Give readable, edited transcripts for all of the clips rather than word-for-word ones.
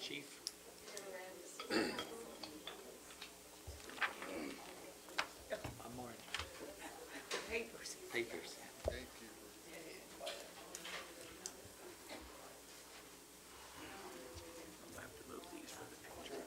Chief. I'm Martin. Papers. Papers. I'll have to move these for the picture.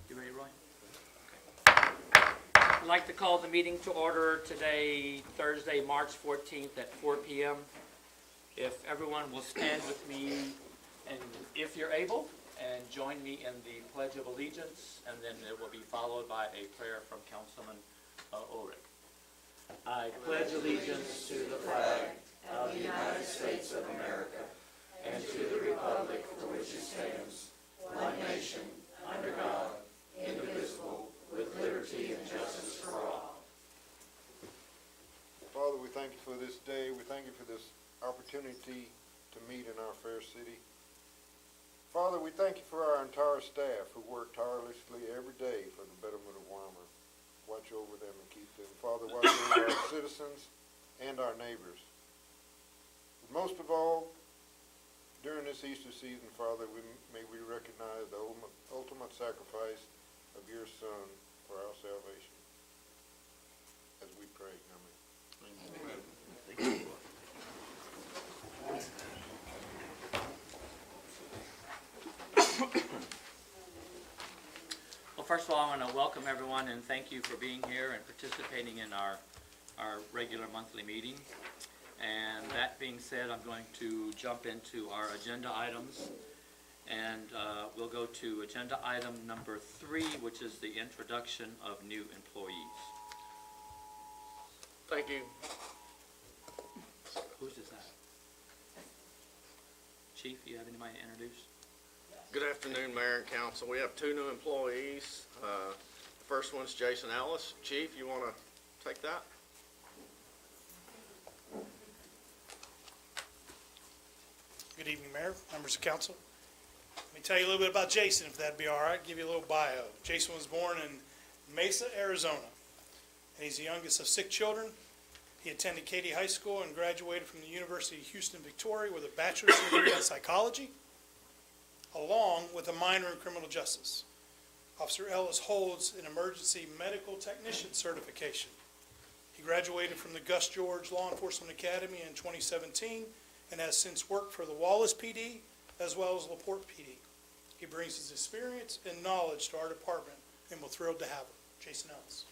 You ready, Roy? I'd like to call the meeting to order today, Thursday, March 14th at 4 p.m. If everyone will stand with me, and if you're able, and join me in the Pledge of Allegiance, and then it will be followed by a prayer from Councilman Ulrich. I pledge allegiance to the flag of the United States of America and to the republic for which it stands, one nation, under God, indivisible, with liberty and justice for all. Father, we thank you for this day. We thank you for this opportunity to meet in our fair city. Father, we thank you for our entire staff who work tirelessly every day for the betterment of Weimar. Watch over them and keep them. Father, watch over our citizens and our neighbors. But most of all, during this Easter season, Father, may we recognize the ultimate sacrifice of your Son for our salvation. As we pray, amen. Amen. Thank you, Lord. Well, first of all, I want to welcome everyone and thank you for being here and participating in our regular monthly meeting. And that being said, I'm going to jump into our agenda items. And we'll go to agenda item number 3, which is the introduction of new employees. Thank you. Whose is that? Chief, you have anybody to introduce? Good afternoon, Mayor and Council. We have 2 new employees. The first one's Jason Ellis. Chief, you want to take that? Good evening, Mayor, members of council. Let me tell you a little bit about Jason, if that'd be all right. Give you a little bio. Jason was born in Mesa, Arizona, and he's the youngest of 6 children. He attended Katy High School and graduated from the University of Houston, Victoria, with a bachelor's degree in psychology, along with a minor in criminal justice. Officer Ellis holds an emergency medical technician certification. He graduated from the Gus George Law Enforcement Academy in 2017 and has since worked for the Wallace PD as well as LaPorte PD. He brings his experience and knowledge to our department, and we're thrilled to have him. Jason Ellis.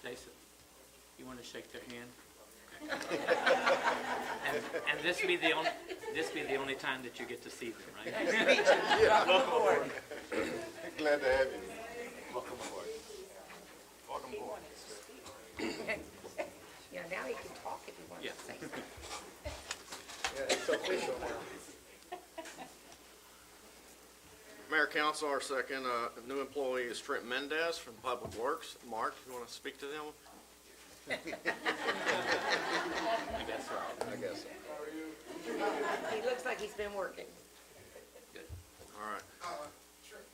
Jason, you want to shake their hand? And this be the only time that you get to see them, right? Welcome aboard. Glad to have you. Welcome aboard. Welcome aboard. Yeah, now he can talk if he wants Yeah. to say something. Yeah, it's official now. Mayor, Council, our second new employee is Trent Mendez from Public Works. Mark, you want to speak to them? I guess so. I guess so. He looks like he's been working. Good. All right.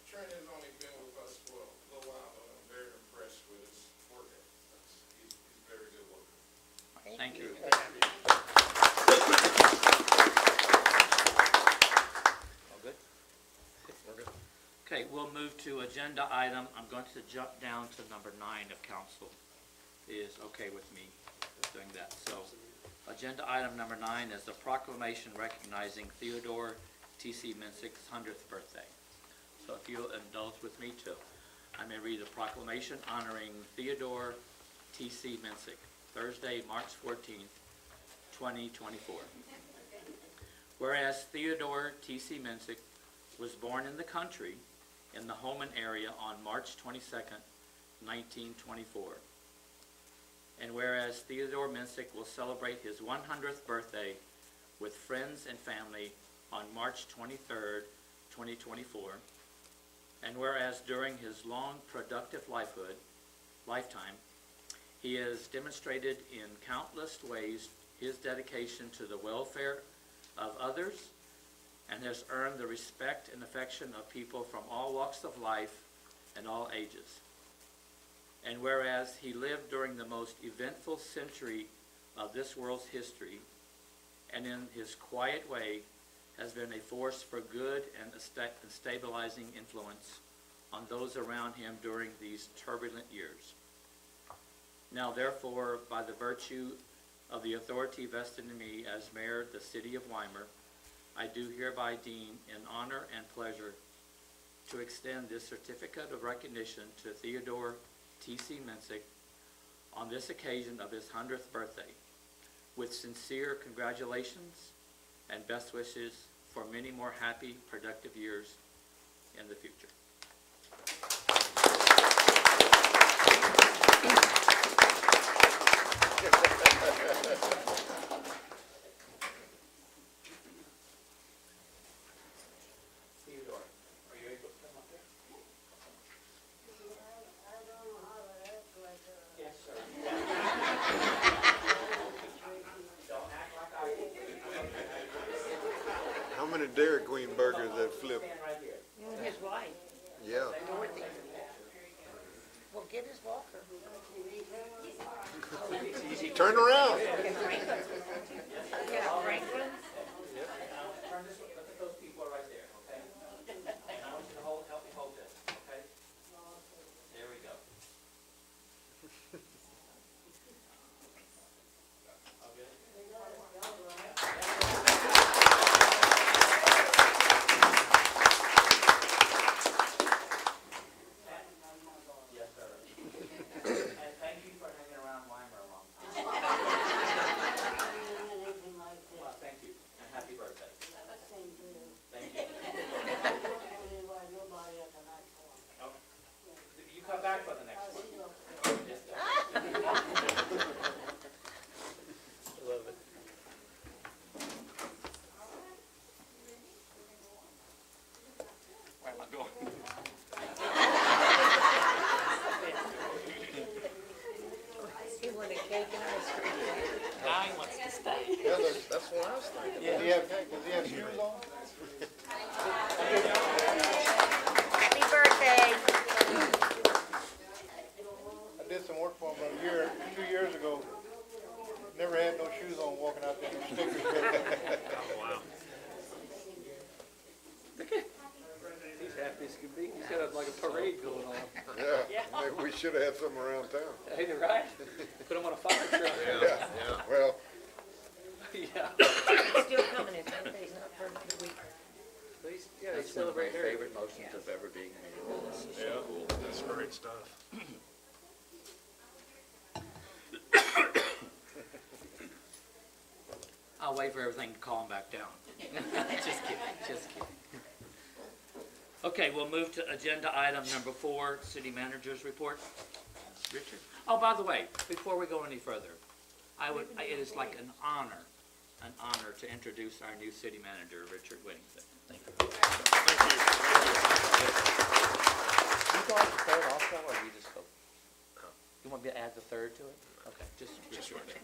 Trent has only been with us for a little while, but I'm very impressed with his work ethic. He's a very good worker. Thank you. All good? We're good. Okay, we'll move to agenda item. I'm going to jump down to number 9 if council is okay with me doing that. So, agenda item number 9 is the proclamation recognizing Theodore T.C. Minsick's 100th birthday. So if you'll indulge with me too, I may read a proclamation honoring Theodore T.C. Minsick, Thursday, March 14th, 2024. Whereas Theodore T.C. Minsick was born in the country in the Holman area on March 22nd, 1924. And whereas Theodore Mensick will celebrate his 100th birthday with friends and family on March 23rd, 2024, and whereas during his long, productive lifetime, he has demonstrated in countless ways his dedication to the welfare of others and has earned the respect and affection of people from all walks of life and all ages. And whereas he lived during the most eventful century of this world's history, and in his quiet way has been a force for good and a stabilizing influence on those around him during these turbulent years. Now therefore, by the virtue of the authority vested in me as mayor of the city of Weimar, I do hereby deem in honor and pleasure to extend this certificate of recognition to Theodore T.C. Mensick on this occasion of his 100th birthday, with sincere congratulations and best wishes for many more happy, productive years in the future. Theodore, are you able to come up here? Yes, sir. Don't act like I do. How many Dairy Queen burgers that flip? Stand right here. His wife, Yeah. Dorothy. Well, get his walker. Turn around. Yeah, Franklin. Turn this way, look at those people right there, okay? And I want you to help me hold this, okay? There we go. All good? Yes, sir. And thank you for hanging around Weimar a long time. Well, thank you, and happy birthday. Thank you. Oh, you come back for the next one. Yes, sir. Love it. Where am I going? He wanted cake and ice cream. Now he wants to stay. Yeah, That's what I was thinking. does he have shoes on? Happy birthday. I did some work for him about 2 years ago. Never had no shoes on walking out there. Stickers. He's happy as can be. He's got like a parade going on. Yeah, maybe we should have had some around town. Ain't it right? Put him on a fire truck. Yeah. Well, Yeah. He's still coming in 10 days, not for the week. Yeah, they celebrate their favorite motions of ever being made. This is so cool. That's great stuff. I'll wait for everything to calm back down. Just kidding, just kidding. Okay, we'll move to agenda item number 4, city manager's report. Richard? Oh, by the way, before we go any further, it is like an honor to introduce our new city manager, Richard Whittington. Thank you. You go on the third also, or you just go? You want me to add the third to it? Okay. Just short. Okay.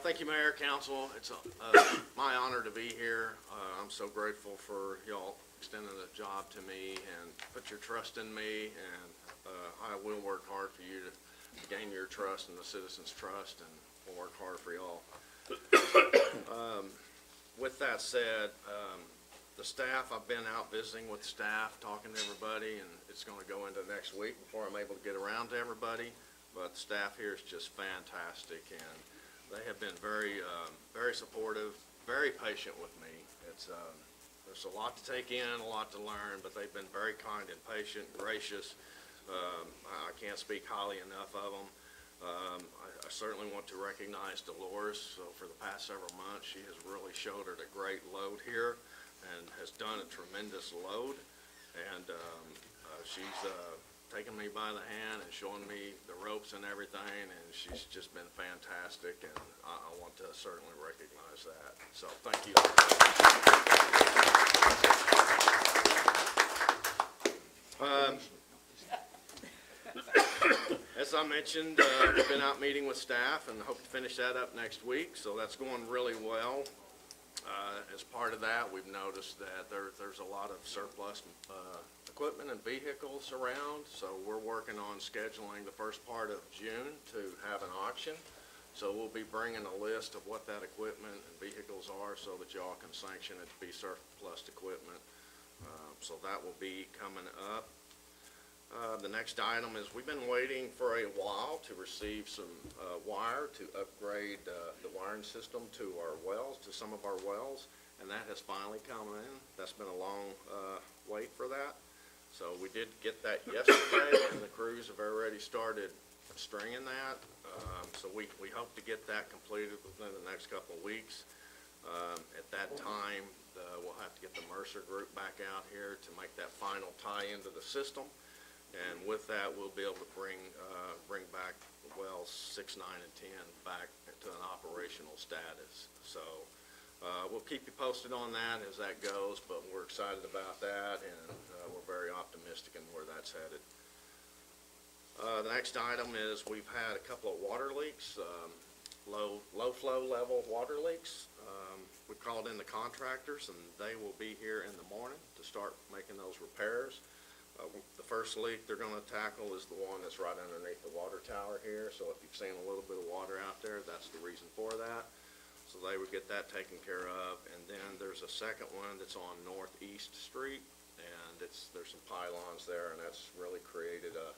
Thank you, Mayor, Council. It's my honor to be here. I'm so grateful for y'all extending the job to me and put your trust in me, and I will work hard for you to gain your trust and the citizens' trust, and we'll work hard for y'all. With that said, the staff, I've been out visiting with staff, talking to everybody, and it's going to go into next week before I'm able to get around to everybody, but the staff here is just fantastic, and they have been very, very supportive, very patient with me. There's a lot to take in, a lot to learn, but they've been very kind and patient, gracious. I can't speak highly enough of them. I certainly want to recognize Dolores. So for the past several months, she has really shouldered a great load here and has done a tremendous load. And she's taking me by the hand and showing me the ropes and everything, and she's just been fantastic, and I want to certainly recognize that. So, thank you. As I mentioned, we've been out meeting with staff and hope to finish that up next week, so that's going really well. As part of that, we've noticed that there's a lot of surplus equipment and vehicles around, so we're working on scheduling the first part of June to have an auction. So we'll be bringing a list of what that equipment and vehicles are so that y'all can sanction it to be surplus equipment. So that will be coming up. The next item is we've been waiting for a while to receive some wire to upgrade the wiring system to our wells, to some of our wells, and that has finally come in. That's been a long wait for that. So we did get that yesterday, and the crews have already started stringing that. So we hope to get that completed within the next couple of weeks. At that time, we'll have to get the Mercer group back out here to make that final tie into the system. And with that, we'll be able to bring back wells 6, 9, and 10 back to an operational status. So we'll keep you posted on that as that goes, but we're excited about that, and we're very optimistic in where that's headed. The next item is we've had a couple of water leaks, low flow level water leaks. We called in the contractors, and they will be here in the morning to start making those repairs. The first leak they're going to tackle is the one that's right underneath the water tower here. So if you've seen a little bit of water out there, that's the reason for that. So they would get that taken care of. And then there's a second one that's on Northeast Street, and there's some pylons there, and that's really created a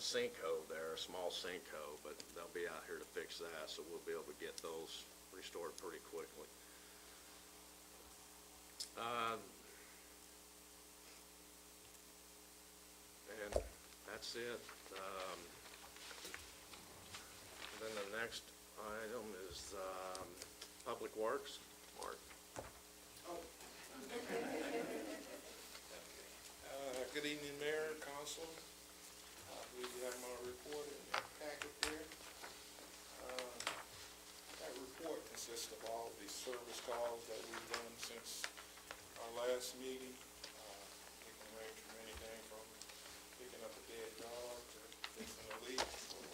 sinkhole there, a small sinkhole. But they'll be out here to fix that, so we'll be able to get those restored pretty quickly. And that's it. Then the next item is Public Works. Mark. Good evening, Mayor, Council. I believe you have my report in your packet there. That report consists of all the service calls that we've done since our last meeting. It can range from anything from picking up a dead dog to fixing a leak, or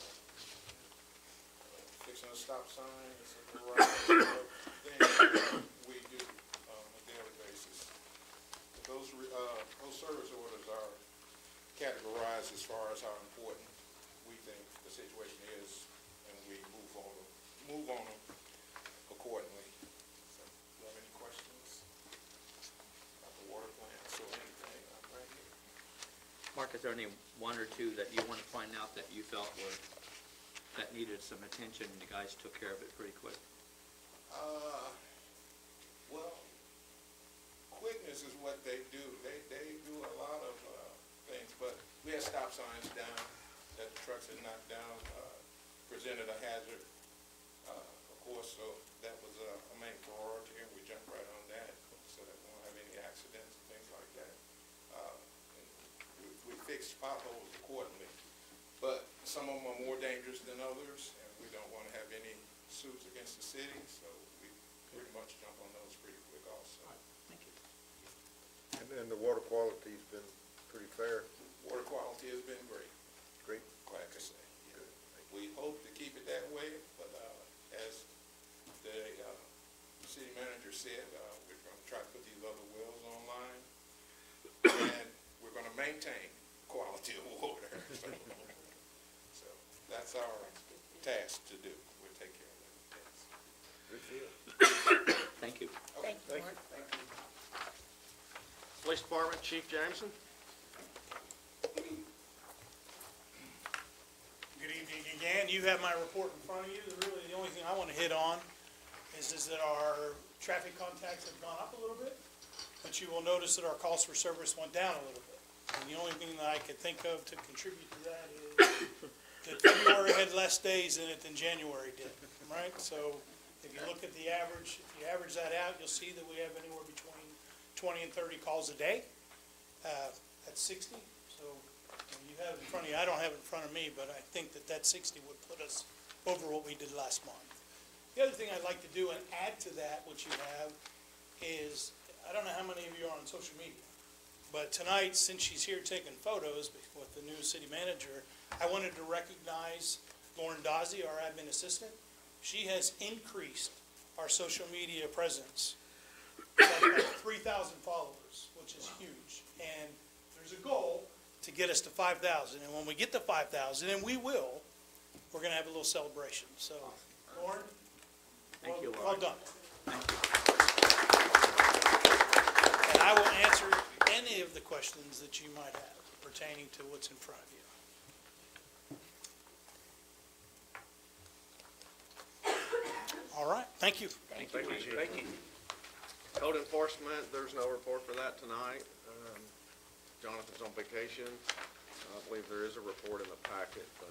fixing a stop sign. It's a variety of things that we do on a daily basis. But those service orders are categorized as far as how important we think the situation is, and we move on them accordingly. So, do you have any questions about the water plants or anything? I'm right here. Mark, is there any one or two that you want to find out that you felt that needed some attention, and the guys took care of it pretty quick? Well, quickness is what they do. They do a lot of things, but we had stop signs down that the trucks had knocked down, presented a hazard, of course, so that was a main priority, and we jumped right on that so that we won't have any accidents and things like that. And we fixed potholes accordingly, but some of them are more dangerous than others, and we don't want to have any suits against the city, so we pretty much jump on those pretty quick also. Thank you. And then the water quality's been pretty fair. Water quality has been great, Great. glad to say. Yeah. We hope to keep it that way, but as the city manager said, we're going to try to put these other wells online, and we're going to maintain quality of water. So that's our task to do. We'll take care of that task. Good deal. Thank you. Thank you, Thank Mark. Police Department, Chief Jameson. Good evening again. You have my report in front of you. Really, the only thing I want to hit on is that our traffic contacts have gone up a little bit, but you will notice that our calls for service went down a little bit. And the only thing that I could think of to contribute to that is that February had less days in it than January did, right? So if you look at the average, if you average that out, you'll see that we have anywhere between 20 and 30 calls a day. That's 60, so You have it in front of you, I don't have it in front of me, but I think that that 60 would put us over what we did last month. The other thing I'd like to do and add to that, what you have, is, I don't know how many of you are on social media, but tonight, since she's here taking photos with the new city manager, I wanted to recognize Lauren Dazzi, our admin assistant. She has increased our social media presence by about 3,000 followers, which is huge. And there's a goal to get us to 5,000. And when we get to 5,000, and we will, we're going to have a little celebration. So, Lauren, Thank you, well Lauren. done. And I will answer any of the questions that you might have pertaining to what's in front of you. All right, thank you. Thank Thank you, you. Chief. Thank you. Code enforcement, there's no report for that tonight. Jonathan's on vacation. I believe there is a report in the packet, but,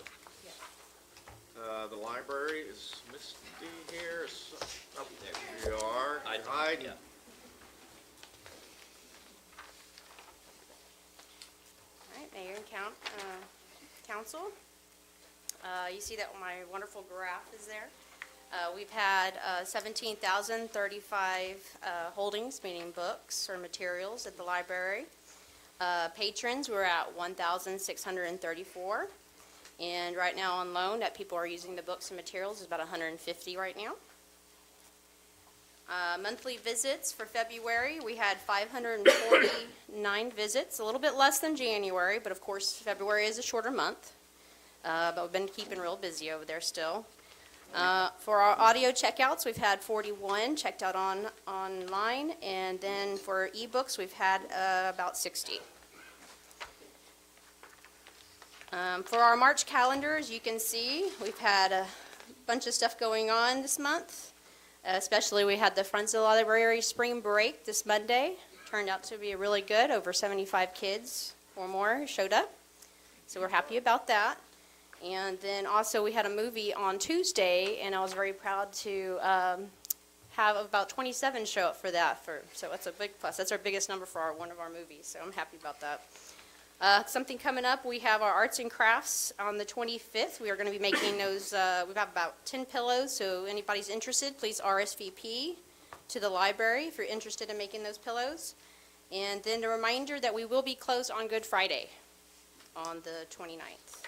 the library, is Misty here? Oh, there you are. I- You're hiding. yeah. All right, Mayor and Council. You see that my wonderful graph is there. We've had 17,035 holdings, meaning books or materials at the library. Patrons, we're at 1,634. And right now on loan, that people are using the books and materials is about 150 right now. Monthly visits for February, we had 549 visits, a little bit less than January, but of course, February is a shorter month. But we've been keeping real busy over there still. For our audio checkouts, we've had 41 checked out online, and then for ebooks, we've had about 60. For our March calendars, you can see we've had a bunch of stuff going on this month. Especially, we had the Friends of the Library Spring Break this Monday. Turned out to be really good. Over 75 kids or more showed up. So we're happy about that. And then also, we had a movie on Tuesday, and I was very proud to have about 27 show up for that. So that's a big plus. That's our biggest number for one of our movies, so I'm happy about that. Something coming up, we have our arts and crafts on the 25th. We are going to be making those, we've got about 10 pillows, so anybody's interested, please RSVP to the library if you're interested in making those pillows. And then a reminder that we will be closed on Good Friday on the 29th.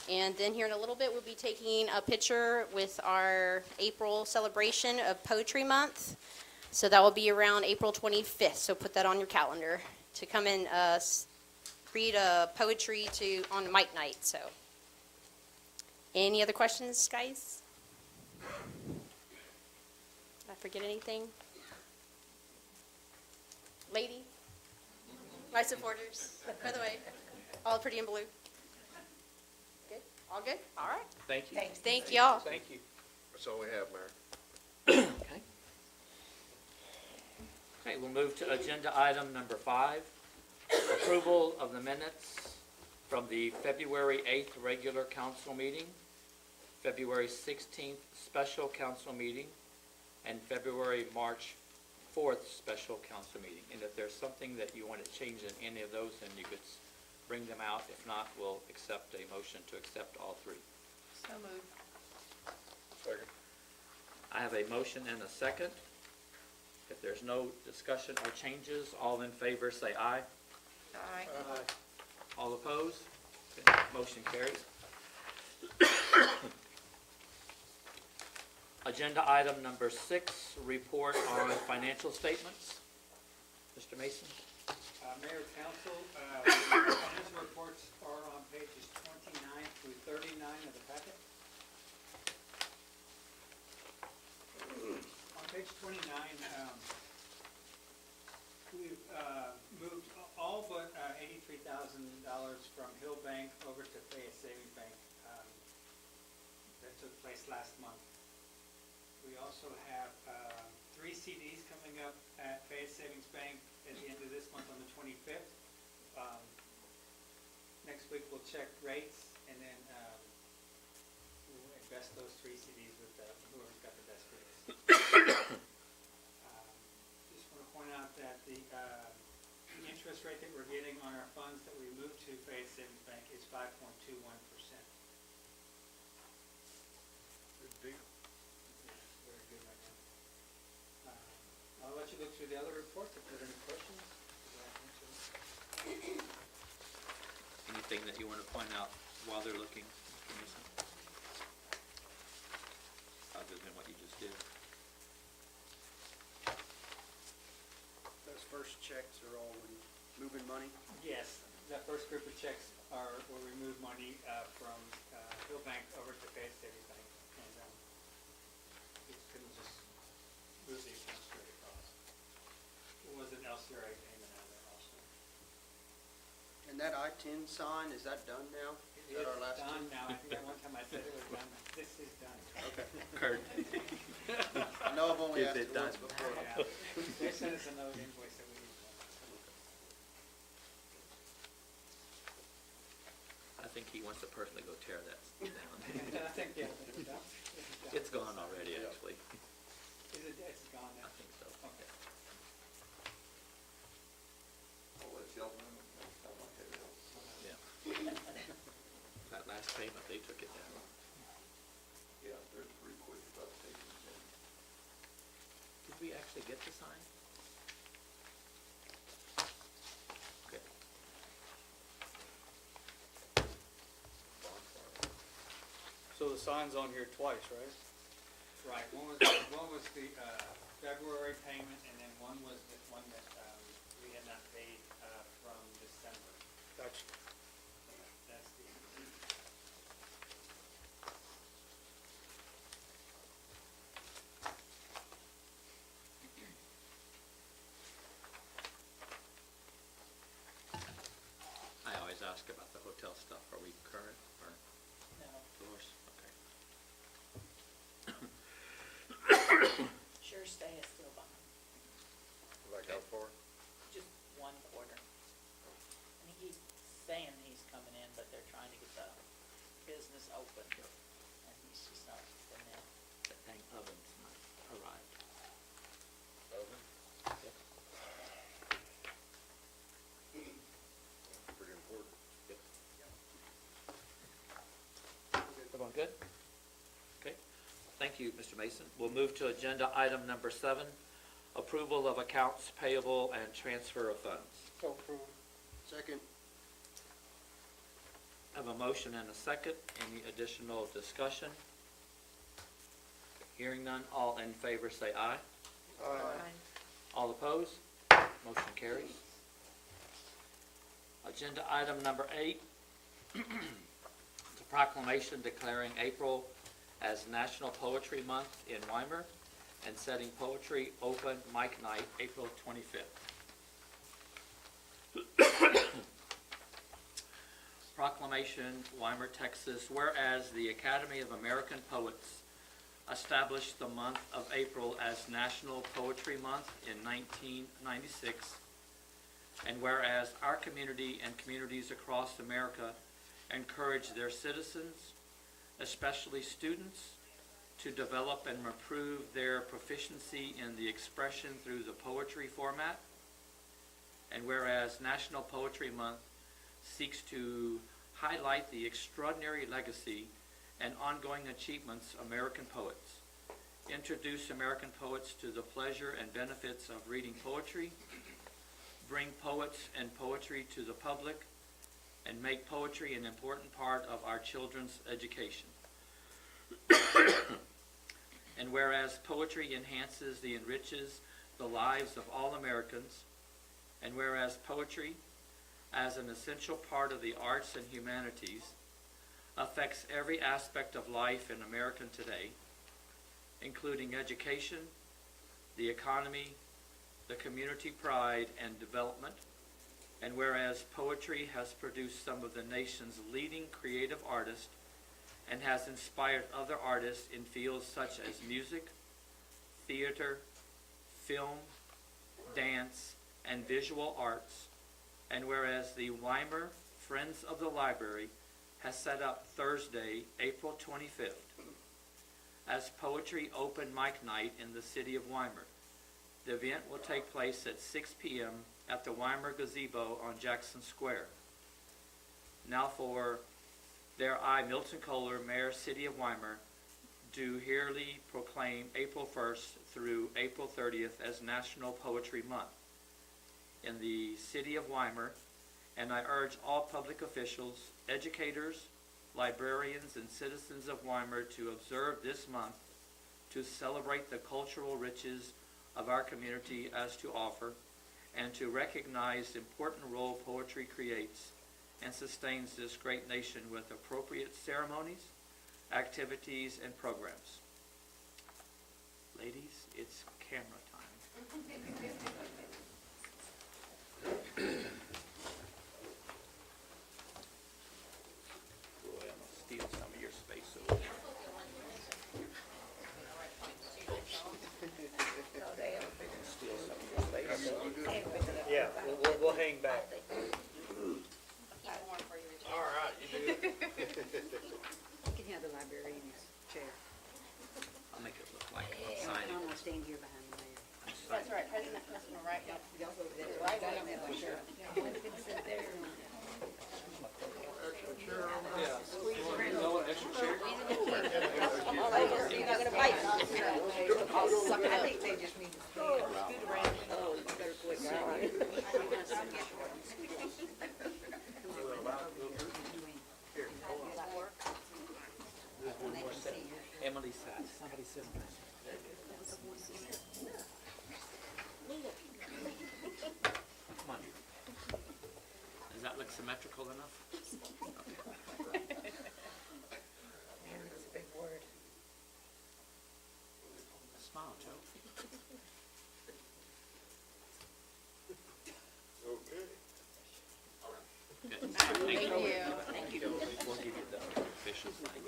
And then here in a little bit, we'll be taking a picture with our April celebration of Poetry Month. So that will be around April 25th, so put that on your calendar to come and read poetry on Mike Night. So, any other questions, guys? Did I forget anything? Lady? My supporters, by the way, all pretty in blue. Good? All good? All right. Thank you. Thanks. Thank y'all. Thank you. That's all we have, Mayor. Okay. Okay, we'll move to agenda item number 5. Approval of the minutes from the February 8th regular council meeting, February 16th special council meeting, and March 4th special council meeting. And if there's something that you want to change in any of those, then you could bring them out. If not, we'll accept a motion to accept all 3. So moved. Second. I have a motion and a second. If there's no discussion or changes, all in favor say aye. Aye. All opposed? Okay, motion carries. Agenda item number 6, report on financial statements. Mr. Mason? Mayor, Council, financial reports are on pages 29 through 39 of the packet. On page 29, we've moved all but $83,000 from Hill Bank over to Fayette Savings Bank. That took place last month. We also have 3 CDs coming up at Fayette Savings Bank at the end of this month on the 25th. Next week, we'll check rates, and then we'll invest those 3 CDs with whoever's got the best rates. Just want to point out that the interest rate that we're getting on our funds that we moved to Fayette Savings Bank go through the other reports if there's any questions. Anything that you want to point out while they're looking, Mr. Mason? Other than what you just did. Those first checks are all moving money? Yes, the first group of checks will remove money from Hill Bank over to Fayette Savings Bank. And it couldn't just move the account straight across. It was an LCRA payment out of there also. And that I-10 sign, is that done now? Is that our last Done two? now. I think at one time I said it was done. This is done. Okay. Kurt? I know I've only Is asked it it once done? before. Yeah. They sent us another invoice that we need. I think he wants to personally go tear that down. I think, yeah, it's done. It's gone already, actually. Is it, it's gone I now? think so. Okay. Yeah. That last payment, they took it down. Yeah, they're pretty quick about taking it down. Did we actually get the sign? Okay. So the sign's on here twice, right? Right, one was the February payment, and then one was the one that we had not paid from December. Gotcha. That's the, I always ask about the hotel stuff. Are we current or No, Dolores? Okay. sure stay is still behind, Like how far? just 1 quarter. And he keeps saying he's coming in, but they're trying to get the business open, and he's just not been in. That dang oven's not arrived. Oven? Yep. Pretty important. Everyone good? Okay. Thank you, Mr. Mason. We'll move to agenda item number 7, approval of accounts payable and transfer of funds. So approved. Second, Have a motion and a second. Any additional discussion? Hearing none, all in favor say aye. All opposed? Motion carries. Agenda item number 8, the proclamation declaring April as National Poetry Month in Weimar and setting Poetry Open Mic Night, April 25th. Proclamation, Weimar, Texas, whereas the Academy of American Poets established the month of April as National Poetry Month in 1996, and whereas our community and communities across America encourage their citizens, especially students, to develop and improve their proficiency in the expression through the poetry format, and whereas National Poetry Month seeks to highlight the extraordinary legacy and ongoing achievements of American poets, introduce American poets to the pleasure and benefits of reading poetry, bring poets and poetry to the public, and make poetry an important part of our children's education. And whereas poetry enhances and enriches the lives of all Americans, and whereas poetry, as an essential part of the arts and humanities, affects every aspect of life in America today, including education, the economy, the community pride and development, and whereas poetry has produced some of the nation's leading creative artists and has inspired other artists in fields such as music, theater, film, dance, and visual arts, and whereas the Weimar Friends of the Library has set up Thursday, April 25th, as Poetry Open Mic Night in the city of Weimar. The event will take place at 6 p.m. at the Weimar Gazebo on Jackson Square. Now for their I, Milton Kohler, Mayor, City of Weimar, do hereby proclaim April 1st through April 30th as National Poetry Month in the city of Weimar, and I urge all public officials, educators, librarians, and citizens of Weimar to observe this month to celebrate the cultural riches of our community as to offer, and to recognize the important role poetry creates and sustains this great nation with appropriate ceremonies, activities, and programs. Ladies, it's camera time. Boy, I'm gonna steal some of your space over there. Steal some of your space. Yeah, we'll hang back. All right, you do. You can have the librarian's chair. I'll make it look like I'm signing. I'm gonna stand here behind the mayor. I'm signing. right, President, President, right now. Y'all go over there. Right on that one, sure. One can sit there. You're not gonna bite. I think they just need to scoot around. Oh, you better quit. Emily sat, somebody sit on that. Come on. Does that look symmetrical enough? That's a big word. Smile, Joe. Okay. Good. Thank you. Thank you. We'll give you the official sign.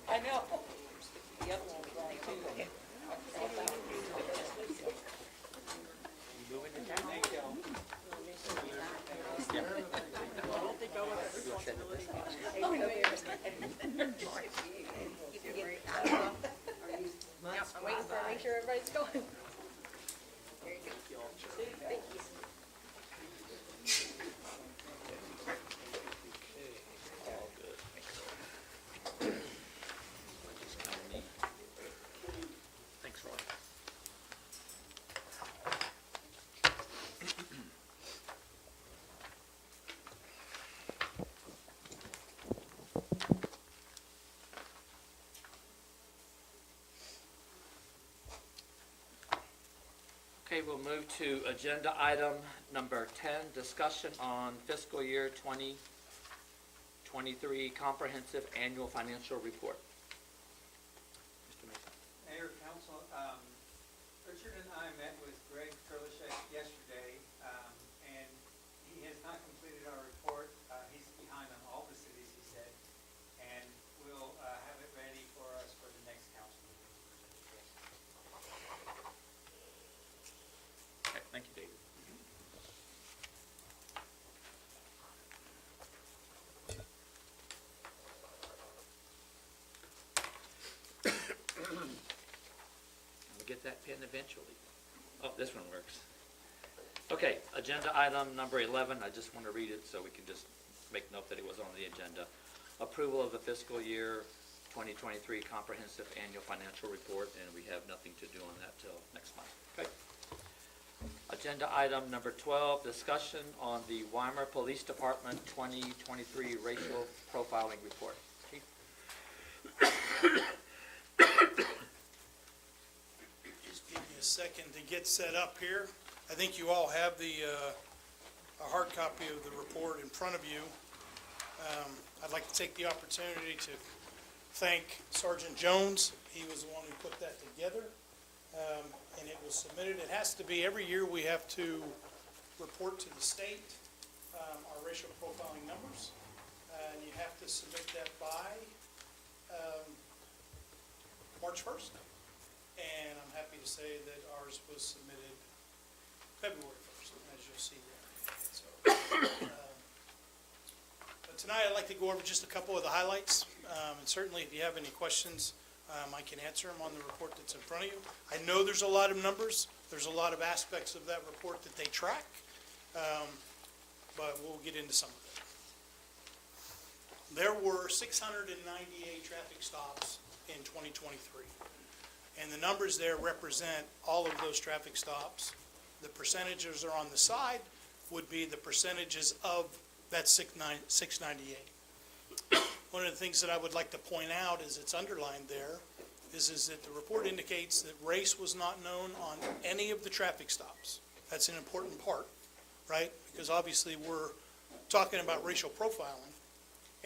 I know. The other one was only two. You moving it down? Thank y'all. I'm waiting for, make sure everybody's going. All good. Just kind of neat. Thanks, Roy. Okay, we'll move to agenda item number 10, discussion on fiscal year 2023 comprehensive annual financial report. Mr. Mason. Mayor, council, Richard and I met with Greg Kurlishek yesterday, and he has not completed our report. He's behind on all the cities, he said, and we'll have it ready for us for the next council meeting. Okay, thank you, David. I'll get that pen eventually. Oh, this one works. Okay, agenda item number 11, I just want to read it so we can just make note that it was on the agenda. Approval of the fiscal year 2023 comprehensive annual financial report, and we have nothing to do on that till next month. Okay. Agenda item number 12, discussion on the Weimar Police Department 2023 racial profiling report. Chief? Just give me a second to get set up here. I think you all have a hard copy of the report in front of you. I'd like to take the opportunity to thank Sergeant Jones. He was the one who put that together, and it was submitted. It has to be, every year we have to report to the state our racial profiling numbers, and you have to submit that by March 1st. And I'm happy to say that ours was submitted February 1st, as you'll see there. So, but tonight I'd like to go over just a couple of the highlights, and certainly if you have any questions, I can answer them on the report that's in front of you. I know there's a lot of numbers, there's a lot of aspects of that report that they track, but we'll get into some of it. there were 698 traffic stops in 2023. And the numbers there represent all of those traffic stops. The percentages are on the side would be the percentages of that 698. One of the things that I would like to point out is it's underlined there, is that the report indicates that race was not known on any of the traffic stops. That's an important part, right? Because obviously we're talking about racial profiling.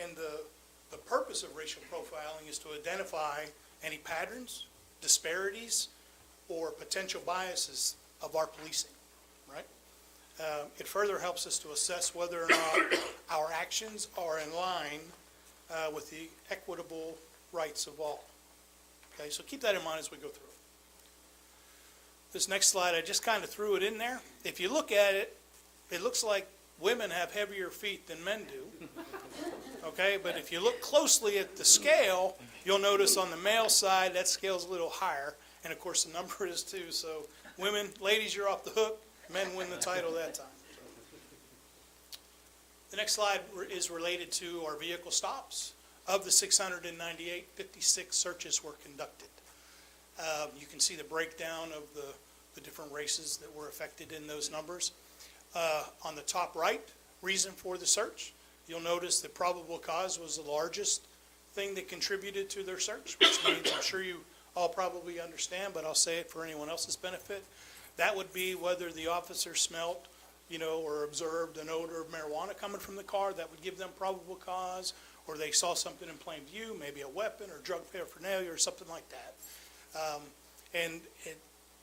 And the purpose of racial profiling is to identify any patterns, disparities, or potential biases of our policing, right? It further helps us to assess whether or not our actions are in line with the equitable rights of all. Okay, so keep that in mind as we go through. This next slide, I just kind of threw it in there. If you look at it, it looks like women have heavier feet than men do. Okay, but if you look closely at the scale, you'll notice on the male side, that scale's a little higher. And of course, the number is too. So women, ladies, you're off the hook. Men win the title that time. The next slide is related to our vehicle stops. Of the 698, 56 searches were conducted. You can see the breakdown of the different races that were affected in those numbers. On the top right, reason for the search, you'll notice that probable cause was the largest thing that contributed to their search, which means I'm sure you all probably understand, but I'll say it for anyone else's benefit. That would be whether the officer smelt, or observed an odor of marijuana coming from the car. That would give them probable cause, or they saw something in plain view, maybe a weapon or drug paraphernalia or something like that.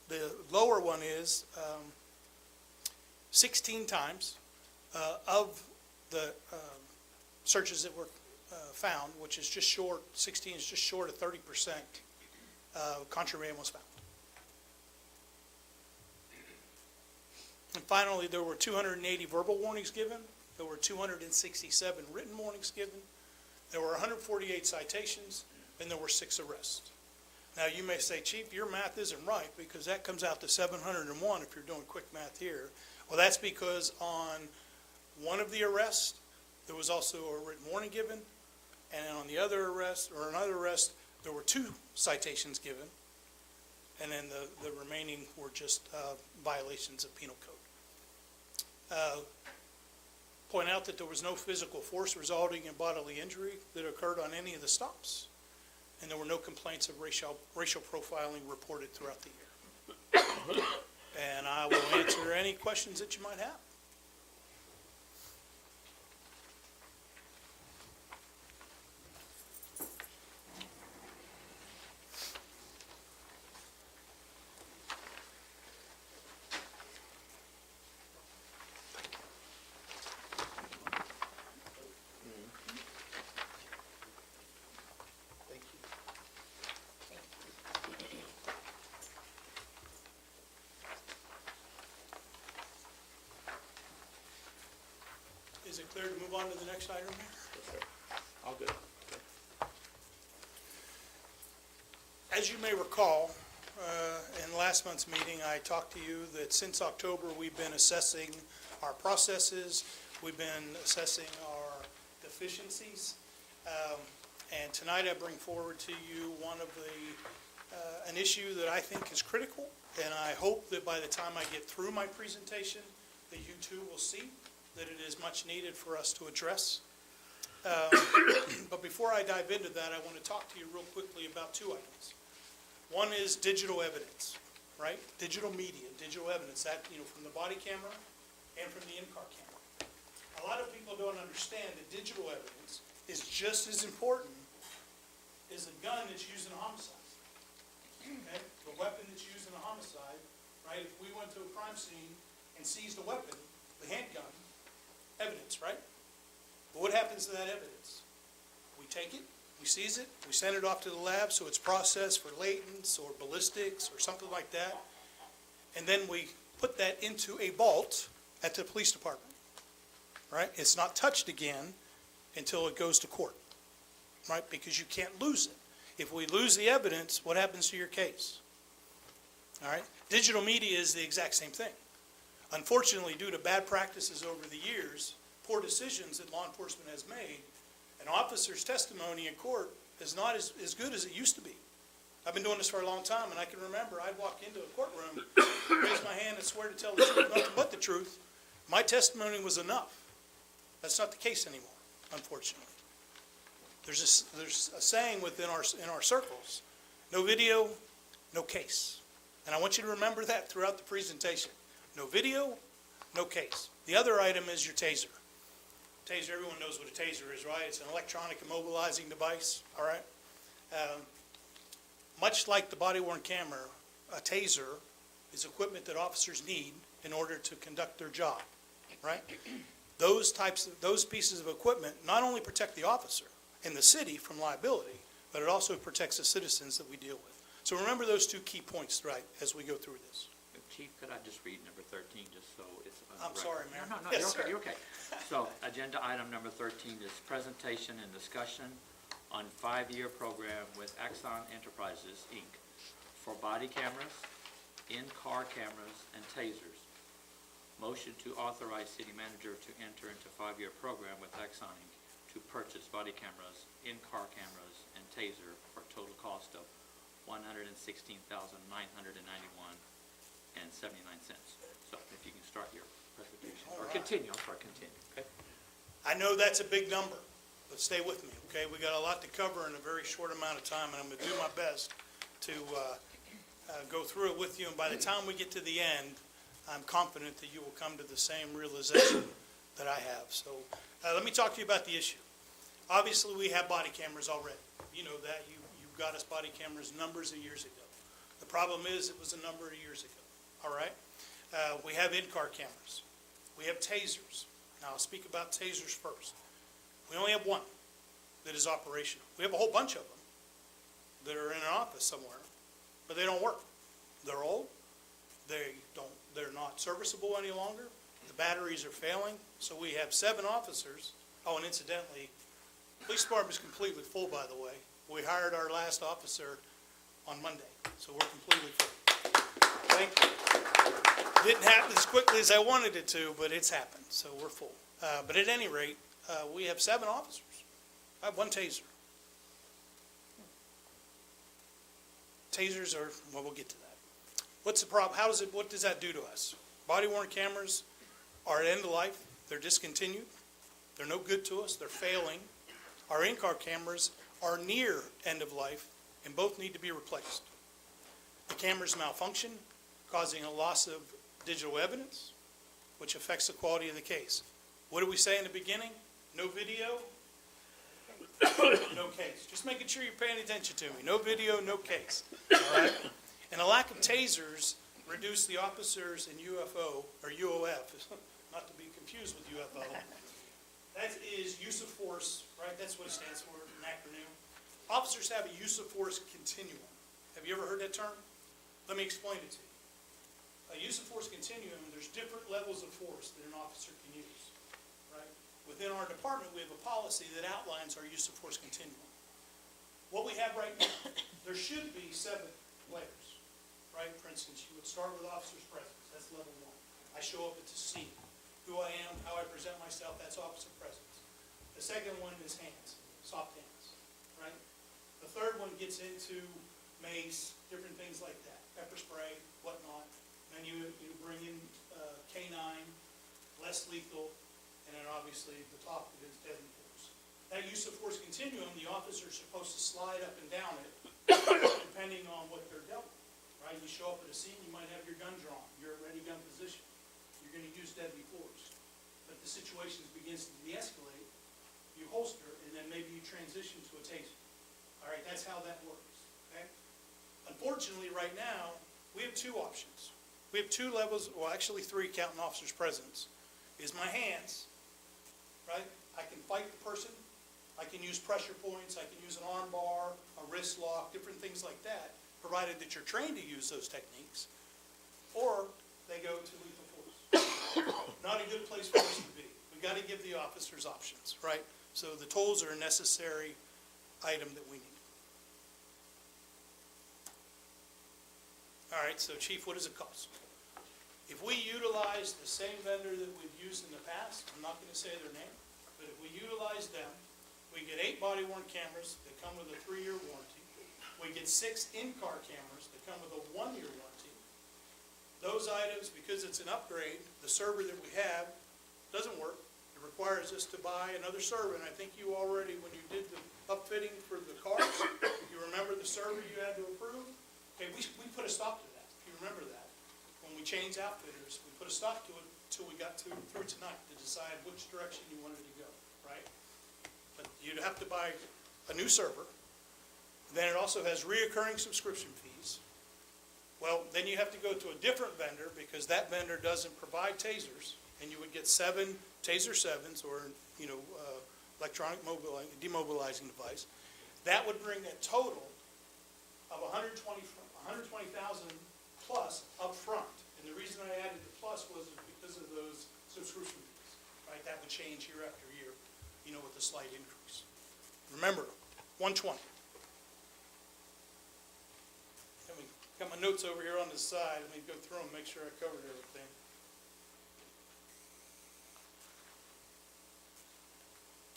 The lower one is 16 times of the searches that were found, which is just short, 16 is just short of 30%, contraband was found. And finally, there were 280 verbal warnings given. There were 267 written warnings given. There were 148 citations, and there were 6 arrests. Now, you may say, Chief, your math isn't right, because that comes out to 701 if you're doing quick math here. Well, that's because on one of the arrests, there was also a written warning given, and on the other arrest, or another arrest, there were 2 citations given, and then the remaining were just violations of penal code. Point out that there was no physical force resulting in bodily injury that occurred on any of the stops, and there were no complaints of racial profiling reported throughout the year. And I will answer any questions that you might have. Is it clear to move on to the next item here? All good. As you may recall, in last month's meeting, I talked to you that since October, we've been assessing our processes, we've been assessing our deficiencies, and tonight I bring forward to you one of an issue that I think is critical, and I hope that by the time I get through my presentation, that you too will see that it is much needed for us to address. But before I dive into that, I want to talk to you real quickly about 2 items. One is digital evidence, right? Digital media, digital evidence, that, from the body camera and from the in-car camera. A lot of people don't understand that digital evidence is just as important as a gun that's used in a homicide. Okay? The weapon that's used in a homicide, right? If we went to a crime scene and seized a weapon, the handgun, evidence, right? But what happens to that evidence? We take it, we seize it, we send it off to the lab so it's processed for latents or ballistics or something like that, and then we put that into a vault at the police department, right? It's not touched again until it goes to court, right? Because you can't lose it. If we lose the evidence, what happens to your case? All right? Digital media is the exact same thing. Unfortunately, due to bad practices over the years, poor decisions that law enforcement has made, An officer's testimony in court is not as good as it used to be. I've been doing this for a long time, and I can remember I'd walk into a courtroom, raise my hand and swear to tell the truth, nothing but the truth. My testimony was enough. That's not the case anymore, unfortunately. There's a saying within in our circles, no video, no case. And I want you to remember that throughout the presentation. No video, no case. The other item is your taser. Taser, everyone knows what a taser is, right? It's an electronic immobilizing device, all right? Much like the body-worn camera, a taser is equipment that officers need in order to conduct their job, right? Those pieces of equipment not only protect the officer and the city from liability, but it also protects the citizens that we deal with. So remember those two key points, right, as we go through this. Chief, could I just read number 13, just so it's on the I'm record? sorry, Mayor. No, Yes, you're okay, sir. you're okay. So, agenda item number 13 is presentation and discussion on 5-year program with Axon Enterprises, Inc. for body cameras, in-car cameras, and tasers. Motion to authorize city manager to enter into 5-year program with Axon, Inc. to purchase body cameras, in-car cameras, and taser for a total cost of $116,991.79. So if you can start your presentation, All or right. continue, I'm sorry, continue, okay? I know that's a big number, but stay with me, okay? We got a lot to cover in a very short amount of time, and I'm gonna do my best to go through it with you, and by the time we get to the end, I'm confident that you will come to the same realization that I have. So let me talk to you about the issue. Obviously, we have body cameras already. You know that. You got us body cameras numbers of years ago. The problem is, it was a number of years ago, all right? We have in-car cameras. We have tasers. Now, I'll speak about tasers first. We only have one that is operational. We have a whole bunch of them that are in an office somewhere, but they don't work. They're old. They're not serviceable any longer. The batteries are failing. So we have 7 officers. Oh, and incidentally, police department is completely full, by the way. We hired our last officer on Monday, so we're completely full. Thank you. Didn't happen as quickly as I wanted it to, but it's happened, so we're full. But at any rate, we have 7 officers. I have 1 taser. Tasers are, well, we'll get to that. What's the problem? What does that do to us? Body-worn cameras are at end of life. They're discontinued. They're no good to us. They're failing. Our in-car cameras are near end of life, and both need to be replaced. The cameras malfunction, causing a loss of digital evidence, which affects the quality of the case. What did we say in the beginning? No video, no case. Just making sure you're paying attention to me. No video, no case. All right? And a lack of tasers reduce the officers in UFO, or UOF, not to be confused with UFO. That is use of force, right? That's what it stands for, an acronym. Officers have a use of force continuum. Have you ever heard that term? Let me explain it to you. A use of force continuum, there's different levels of force that an officer can use, right? Within our department, we have a policy that outlines our use of force continuum. What we have right now, there should be 7 layers, right? For instance, you would start with officer's presence, that's level 1. I show up at the scene, who I am, how I present myself, that's officer presence. The second one is hands, soft hands, right? The third one gets into mace, different things like that, pepper spray, whatnot. Then you bring in K9, less lethal, and then obviously the top of it is deadly force. That use of force continuum, the officer is supposed to slide up and down it, depending on what they're dealt with, right? You show up at a scene, you might have your gun drawn, you're at ready gun position. You're going to use deadly force. But the situation begins to de-escalate, you holster, and then maybe you transition to a taser. All right, that's how that works, okay? Unfortunately, right now, we have 2 options. We have 2 levels, well, actually 3, counting officer's presence, is my hands, right? I can fight the person. I can use pressure points. I can use an arm bar, a wrist lock, different things like that, provided that you're trained to use those techniques. Or they go to lethal force. Not a good place for us to be. We've got to give the officers options, right? So the tools are a necessary item that we need. All right, so Chief, what does it cost? If we utilize the same vendor that we've used in the past, I'm not going to say their name, but if we utilize them, We get 8 body-worn cameras that come with a 3-year warranty. We get 6 in-car cameras that come with a 1-year warranty. Those items, because it's an upgrade, the server that we have doesn't work. It requires us to buy another server, and I think you already, when you did the upfitting for the cars, you remember the server you had to approve? Okay, we put a stop to that, if you remember that. When we changed outfitters, we put a stop to it until we got through tonight to decide which direction you wanted to go, right? But you'd have to buy a new server. Then it also has reoccurring subscription fees. Well, then you have to go to a different vendor because that vendor doesn't provide tasers, and you would get 7 Taser 7s or, electronic demobilizing device. That would bring a total of $120,000 plus up front. And the reason I added the plus was because of those subscription fees, right? That would change year after year, with a slight increase. Remember, 120. Got my notes over here on the side. Let me go through them, make sure I covered everything.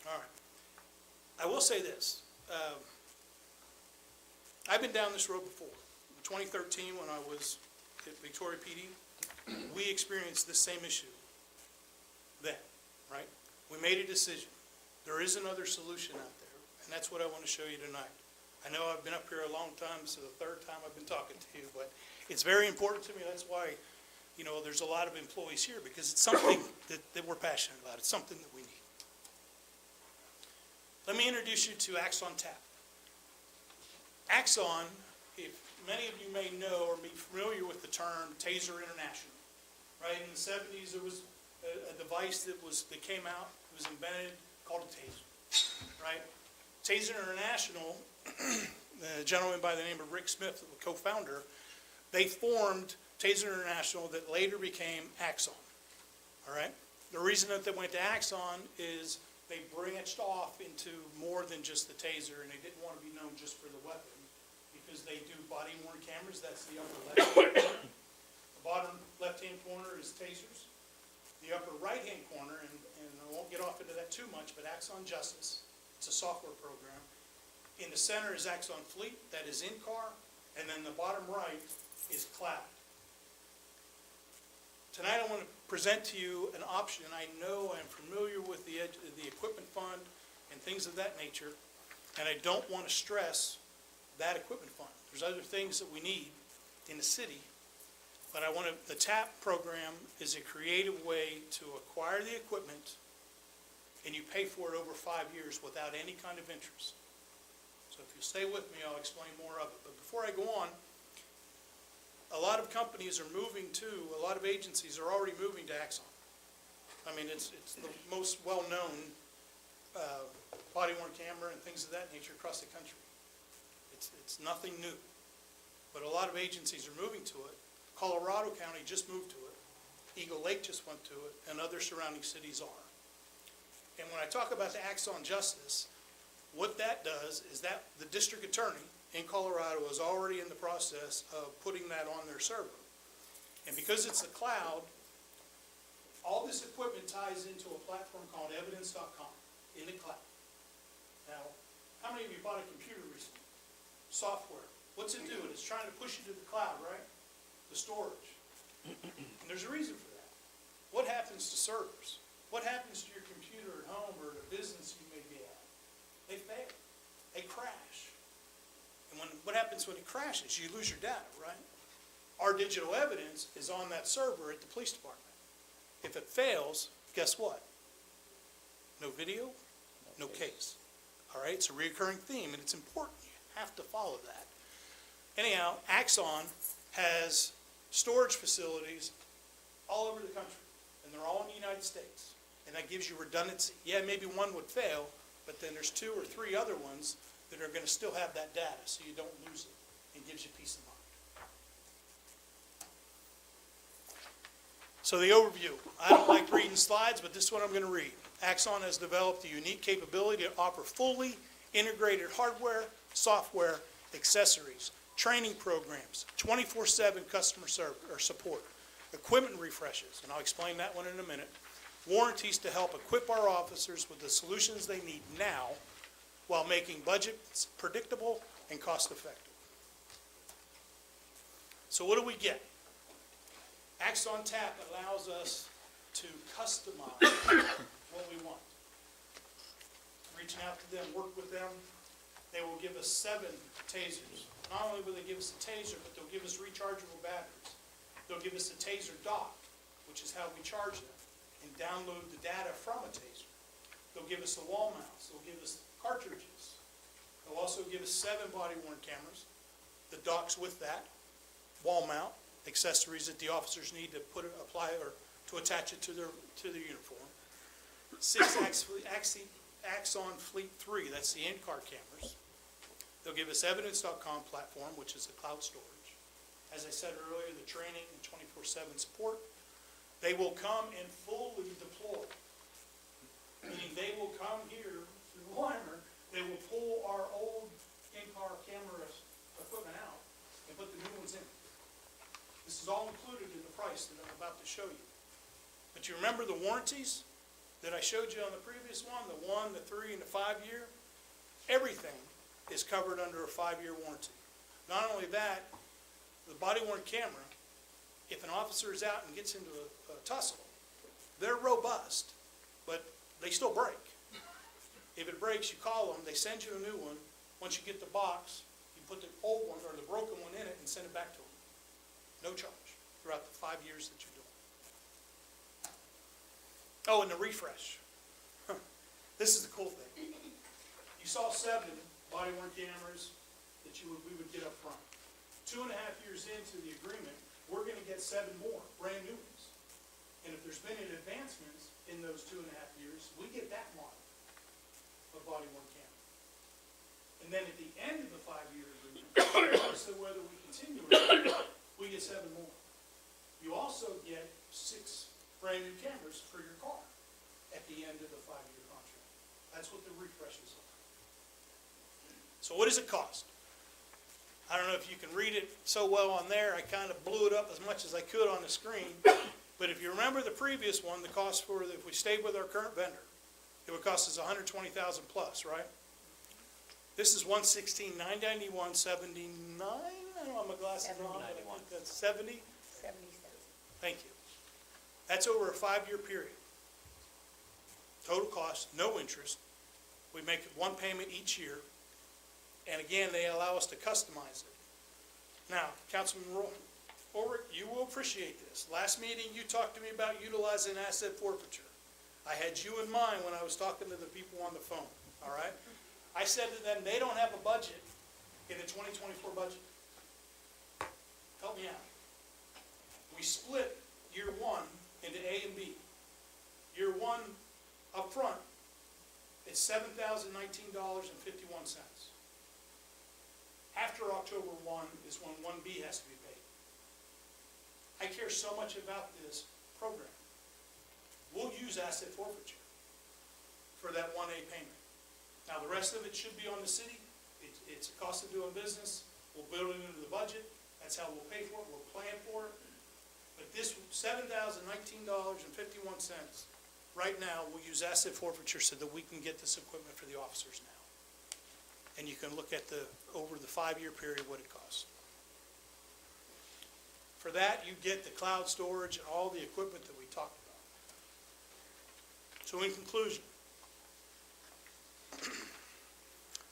All right. I will say this. I've been down this road before. In 2013, when I was at Victoria PD, we experienced this same issue then, right? We made a decision. There is another solution out there, and that's what I want to show you tonight. I know I've been up here a long time, this is the 3rd time I've been talking to you, but it's very important to me. That's why, there's a lot of employees here, because it's something that we're passionate about. It's something that we need. Let me introduce you to Axon Tap. Axon, if many of you may know or be familiar with the term Taser International, right? In the 70s, there was a device that came out, it was invented, called a taser, right? Taser International, a gentleman by the name of Rick Smith, the co-founder, they formed Taser International that later became Axon, all right? The reason that they went to Axon is they branched off into more than just the taser, and they didn't want to be known just for the weapon, because they do body-worn cameras. That's the upper left-hand corner. The bottom left-hand corner is tasers. The upper right-hand corner, and I won't get off into that too much, but Axon Justice, it's a software program. In the center is Axon Fleet, that is in-car, and then the bottom right is cloud. Tonight I want to present to you an option. I know I'm familiar with the equipment fund and things of that nature, and I don't want to stress that equipment fund. There's other things that we need in the city, but the TAP program is a creative way to acquire the equipment, and you pay for it over 5 years without any kind of interest. So if you stay with me, I'll explain more of it. But before I go on, a lot of companies are moving to, a lot of agencies are already moving to Axon. I mean, it's the most well-known body-worn camera and things of that nature across the country. It's nothing new, but a lot of agencies are moving to it. Colorado County just moved to it. Eagle Lake just went to it, and other surrounding cities are. And when I talk about the Axon Justice, what that does is that the district attorney in Colorado is already in the process of putting that on their server. And because it's the cloud, all this equipment ties into a platform called evidence.com in the cloud. Now, how many of you bought a computer recently? Software. What's it doing? It's trying to push you to the cloud, right? The storage. And there's a reason for that. What happens to servers? What happens to your computer at home or the business you may be at? They fail. They crash. And what happens when it crashes? You lose your data, right? Our digital evidence is on that server at the police department. If it fails, guess what? No video, no case. All right, it's a recurring theme, and it's important. You have to follow that. Anyhow, Axon has storage facilities all over the country, and they're all in the United States, and that gives you redundancy. Yeah, maybe one would fail, but then there's 2 or 3 other ones that are going to still have that data, so you don't lose it. It gives you peace of mind. So the overview. I don't like reading slides, but this is what I'm going to read. Axon has developed a unique capability to offer fully integrated hardware, software, accessories, training programs, 24/7 customer support, equipment refreshes, and I'll explain that one in a minute, warranties to help equip our officers with the solutions they need now while making budgets predictable and cost-effective. So what do we get? Axon Tap allows us to customize what we want. Reaching out to them, work with them. They will give us 7 tasers. Not only will they give us a taser, but they'll give us rechargeable batteries. They'll give us a taser dock, which is how we charge them, and download the data from a taser. They'll give us the wall mounts. They'll give us cartridges. They'll also give us 7 body-worn cameras, the docks with that, wall mount, accessories that the officers need to apply or to attach it to their uniform. 6 Axon Fleet 3, that's the in-car cameras. They'll give us Evidence.com platform, which is the cloud storage. As I said earlier, the training and 24/7 support. They will come and fully deploy, meaning they will come here through Weimer. They will pull our old in-car camera equipment out and put the new ones in. This is all included in the price that I'm about to show you. But you remember the warranties that I showed you on the previous one, the 1, the 3, and the 5-year? Everything is covered under a 5-year warranty. Not only that, the body-worn camera, if an officer is out and gets into a tussle, they're robust, but they still break. If it breaks, you call them, they send you a new one. Once you get the box, you put the old one or the broken one in it and send it back to them. No charge throughout the 5 years that you're doing. Oh, and the refresh. This is the cool thing. You saw 7 body-worn cameras that we would get up front. 2.5 years into the agreement, we're going to get 7 more, brand new ones. And if there's been an advancements in those 2.5 years, we get that model of body-worn camera. And then at the end of the 5-year agreement, regardless of whether we continue or not, we get 7 more. You also get 6 brand new cameras for your car at the end of the 5-year contract. That's what the refreshes are. So what does it cost? I don't know if you can read it so well on there. I kind of blew it up as much as I could on the screen. But if you remember the previous one, the cost for, if we stayed with our current vendor, it would cost us $120,000 plus, right? This is $116,991.79. I don't have my glasses on, but I think that's 70. 77. Thank you. That's over a 5-year period. Total cost, no interest. We make 1 payment each year. And again, they allow us to customize it. Now, Councilman Ulrich, you will appreciate this. Last meeting, you talked to me about utilizing asset forfeiture. I had you in mind when I was talking to the people on the phone, all right? I said to them, they don't have a budget in the 2024 budget. Help me out. We split year 1 into A and B. Year 1 up front, it's $7,019.51. After October 1 is when 1B has to be paid. I care so much about this program. We'll use asset forfeiture for that 1A payment. Now, the rest of it should be on the city. It's a cost of doing business. We'll build it into the budget. That's how we'll pay for it. We'll plan for it. But this $7,019.51, right now, we'll use asset forfeiture so that we can get this equipment for the officers now. And you can look at over the 5-year period what it costs. For that, you get the cloud storage and all the equipment that we talked about. So in conclusion,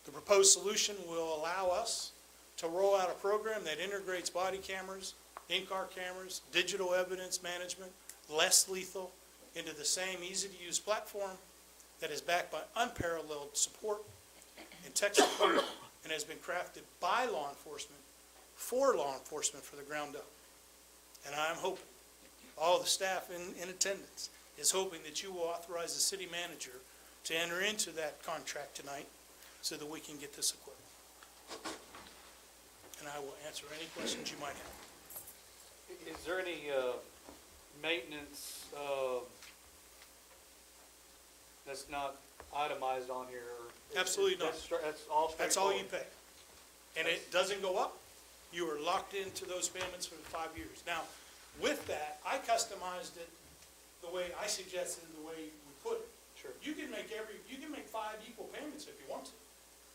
the proposed solution will allow us to roll out a program that integrates body cameras, in-car cameras, digital evidence management, less lethal, into the same easy-to-use platform that is backed by unparalleled support and tech support, and has been crafted by law enforcement, for law enforcement from the ground up. And I'm hoping, all the staff in attendance is hoping that you will authorize the city manager to enter into that contract tonight so that we can get this equipment. And I will answer any questions you might have. Is there any maintenance that's not itemized on here? Absolutely not. That's all you pay. And it doesn't go up. You are locked into those payments for the 5 years. Now, with that, I customized it the way I suggested, the way we put it. Sure. You can make 5 equal payments if you want to.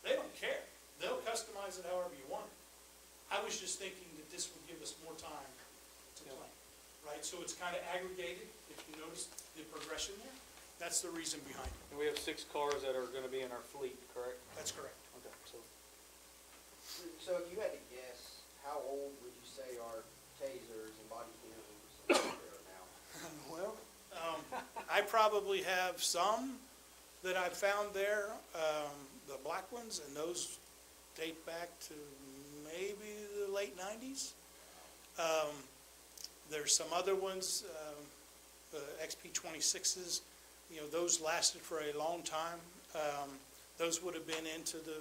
They don't care. They'll customize it however you want it. I was just thinking that this would give us more time to plan, right? So it's kind of aggregated, if you notice the progression there. That's the reason behind it. And we have 6 cars that are gonna be in our fleet, correct? That's correct. Okay, so So if you had to guess, how old would you say our tasers and body cams are now? Well, I probably have some that I found there, the black ones, and those date back to maybe the late 90s. There's some other ones, the XP26s, those lasted for a long time. Those would have been into the,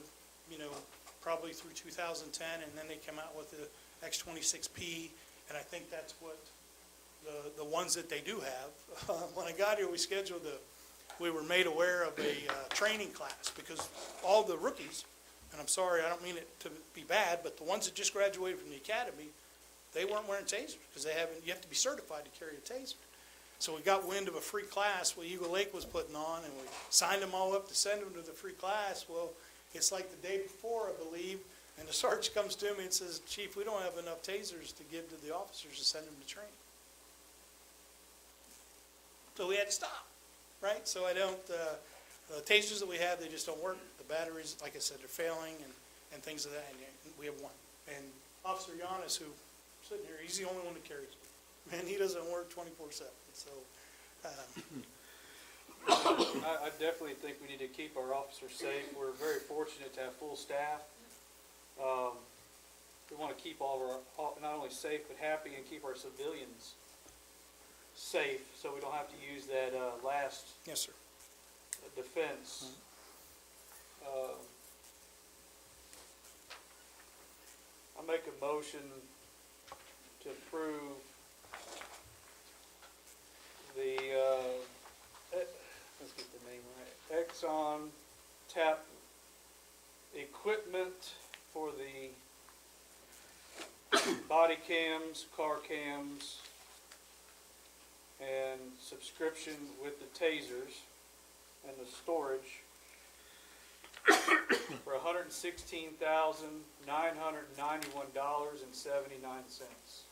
probably through 2010, and then they came out with the X26P, and I think that's what the ones that they do have. When I got here, we were made aware of a training class, because all the rookies, and I'm sorry, I don't mean it to be bad, but the ones that just graduated from the academy, they weren't wearing tasers, because you have to be certified to carry a taser. So we got wind of a free class what Eagle Lake was putting on, and we signed them all up to send them to the free class. Well, it's like the day before, I believe, and the sergeant comes to me and says, "Chief, we don't have enough tasers to give to the officers to send them to training." So we had to stop, right? So I don't, the tasers that we have, they just don't work. The batteries, like I said, they're failing and things of that, and we have one. And Officer Giannis, who's sitting here, he's the only one that carries it. And he doesn't work 24/7, so. I definitely think we need to keep our officers safe. We're very fortunate to have full staff. We want to keep all of our, not only safe, but happy, and keep our civilians safe, so we don't have to use that last Yes, sir. defense. I make a motion to approve the, let's get the name right, Exxon Tap equipment for the body cams, car cams, and subscription with the tasers and the storage for $116,991.79.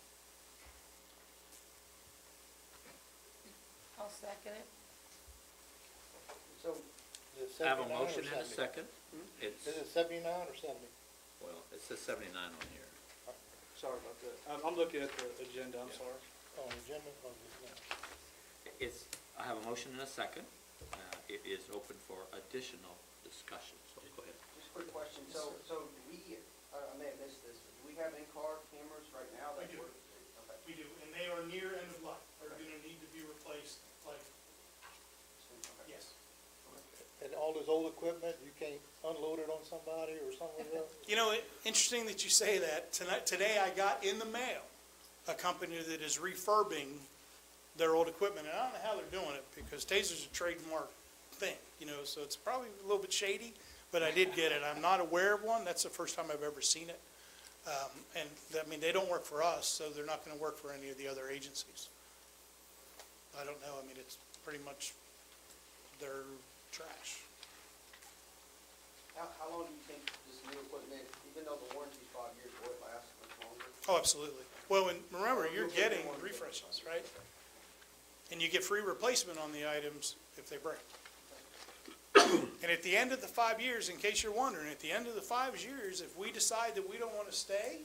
I'll second it. So, Is it I have a 79 or motion and a 70? second. It's, Is it 79 or 70? well, it says 79 on here. Sorry about that. I'm looking at the agenda, I'm sorry. On the agenda? Or is I have a motion and a second. It is open for additional discussion, so go ahead. just a quick question, so do we, I may have missed this, but do we have in-car cameras right now? We that do. work? Okay. We do, and they are near end of life. They're gonna need to be replaced, like, Okay. yes. And all this old equipment, you can't unload it on somebody or something else? Interesting that you say that. Today I got in the mail a company that is refurbing their old equipment, and I don't know how they're doing it, because taser's a trademark thing, so it's probably a little bit shady, but I did get it. I'm not aware of one. That's the first time I've ever seen it. And, they don't work for us, so they're not gonna work for any of the other agencies. I don't know. It's pretty much their trash. How long do you think this new equipment, even though the warranty's 5 years, will it last much longer? Oh, absolutely. Well, and remember, you're getting refreshes, right? And you get free replacement on the items if they break. And at the end of the 5 years, in case you're wondering, at the end of the 5 years, if we decide that we don't want to stay,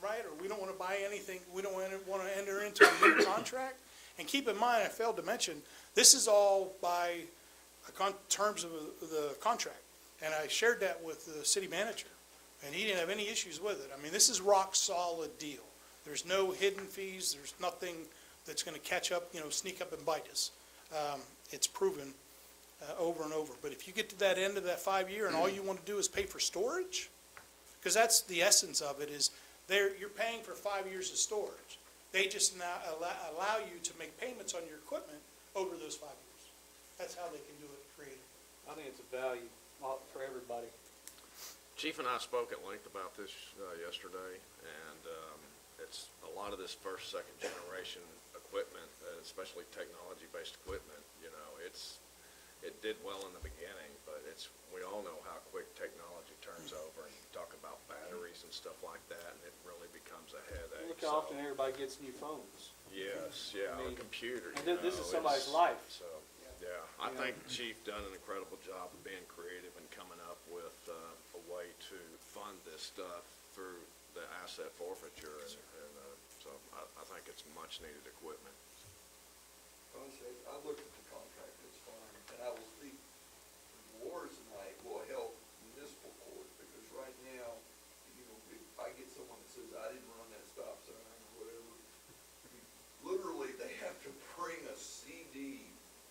right, or we don't want to buy anything, we don't want to enter into a new contract, and keep in mind, I failed to mention, this is all by terms of the contract. And I shared that with the city manager, and he didn't have any issues with it. This is rock solid deal. There's no hidden fees, there's nothing that's gonna catch up, sneak up and bite us. It's proven over and over. But if you get to that end of that 5 year and all you want to do is pay for storage, because that's the essence of it, is you're paying for 5 years of storage. They just now allow you to make payments on your equipment over those 5 years. That's how they can do it creatively. I think it's a value for everybody. Chief and I spoke at length about this yesterday, and it's a lot of this first, second generation equipment, especially technology-based equipment, it did well in the beginning, but we all know how quick technology turns over, and you talk about batteries and stuff like that, and it really becomes a headache. Look how often everybody gets new phones. Yes, yeah, I a mean, computer. and you this know, is somebody's it's- life. So, yeah, I You know. think Chief done an incredible job of being creative and coming up with a way to fund this stuff through the asset forfeiture, and so I think it's much needed equipment. Honestly, I looked at the contract, it's fine, and I will speak, Dolores tonight will help municipal court, because right now, you know, if I get someone that says, I didn't run that stop sign or whatever, literally, they have to bring a CD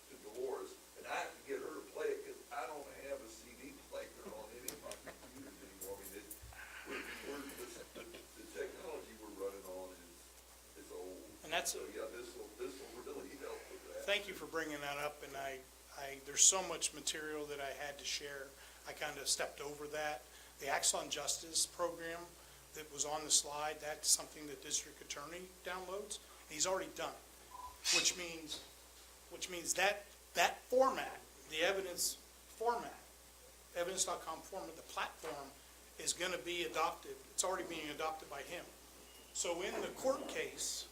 to Dolores, and I have to get her to play it, because I don't have a CD player on any of my computers anymore. I mean, the technology we're running on is old. And that's, So, yeah, this'll really help with that. thank you for bringing that up, and there's so much material that I had to share. I kind of stepped over that. The Axon Justice program that was on the slide, that's something the district attorney downloads. He's already done it, which means that format, the evidence format, evidence.com format, the platform is gonna be adopted. It's already being adopted by him. So in the court case,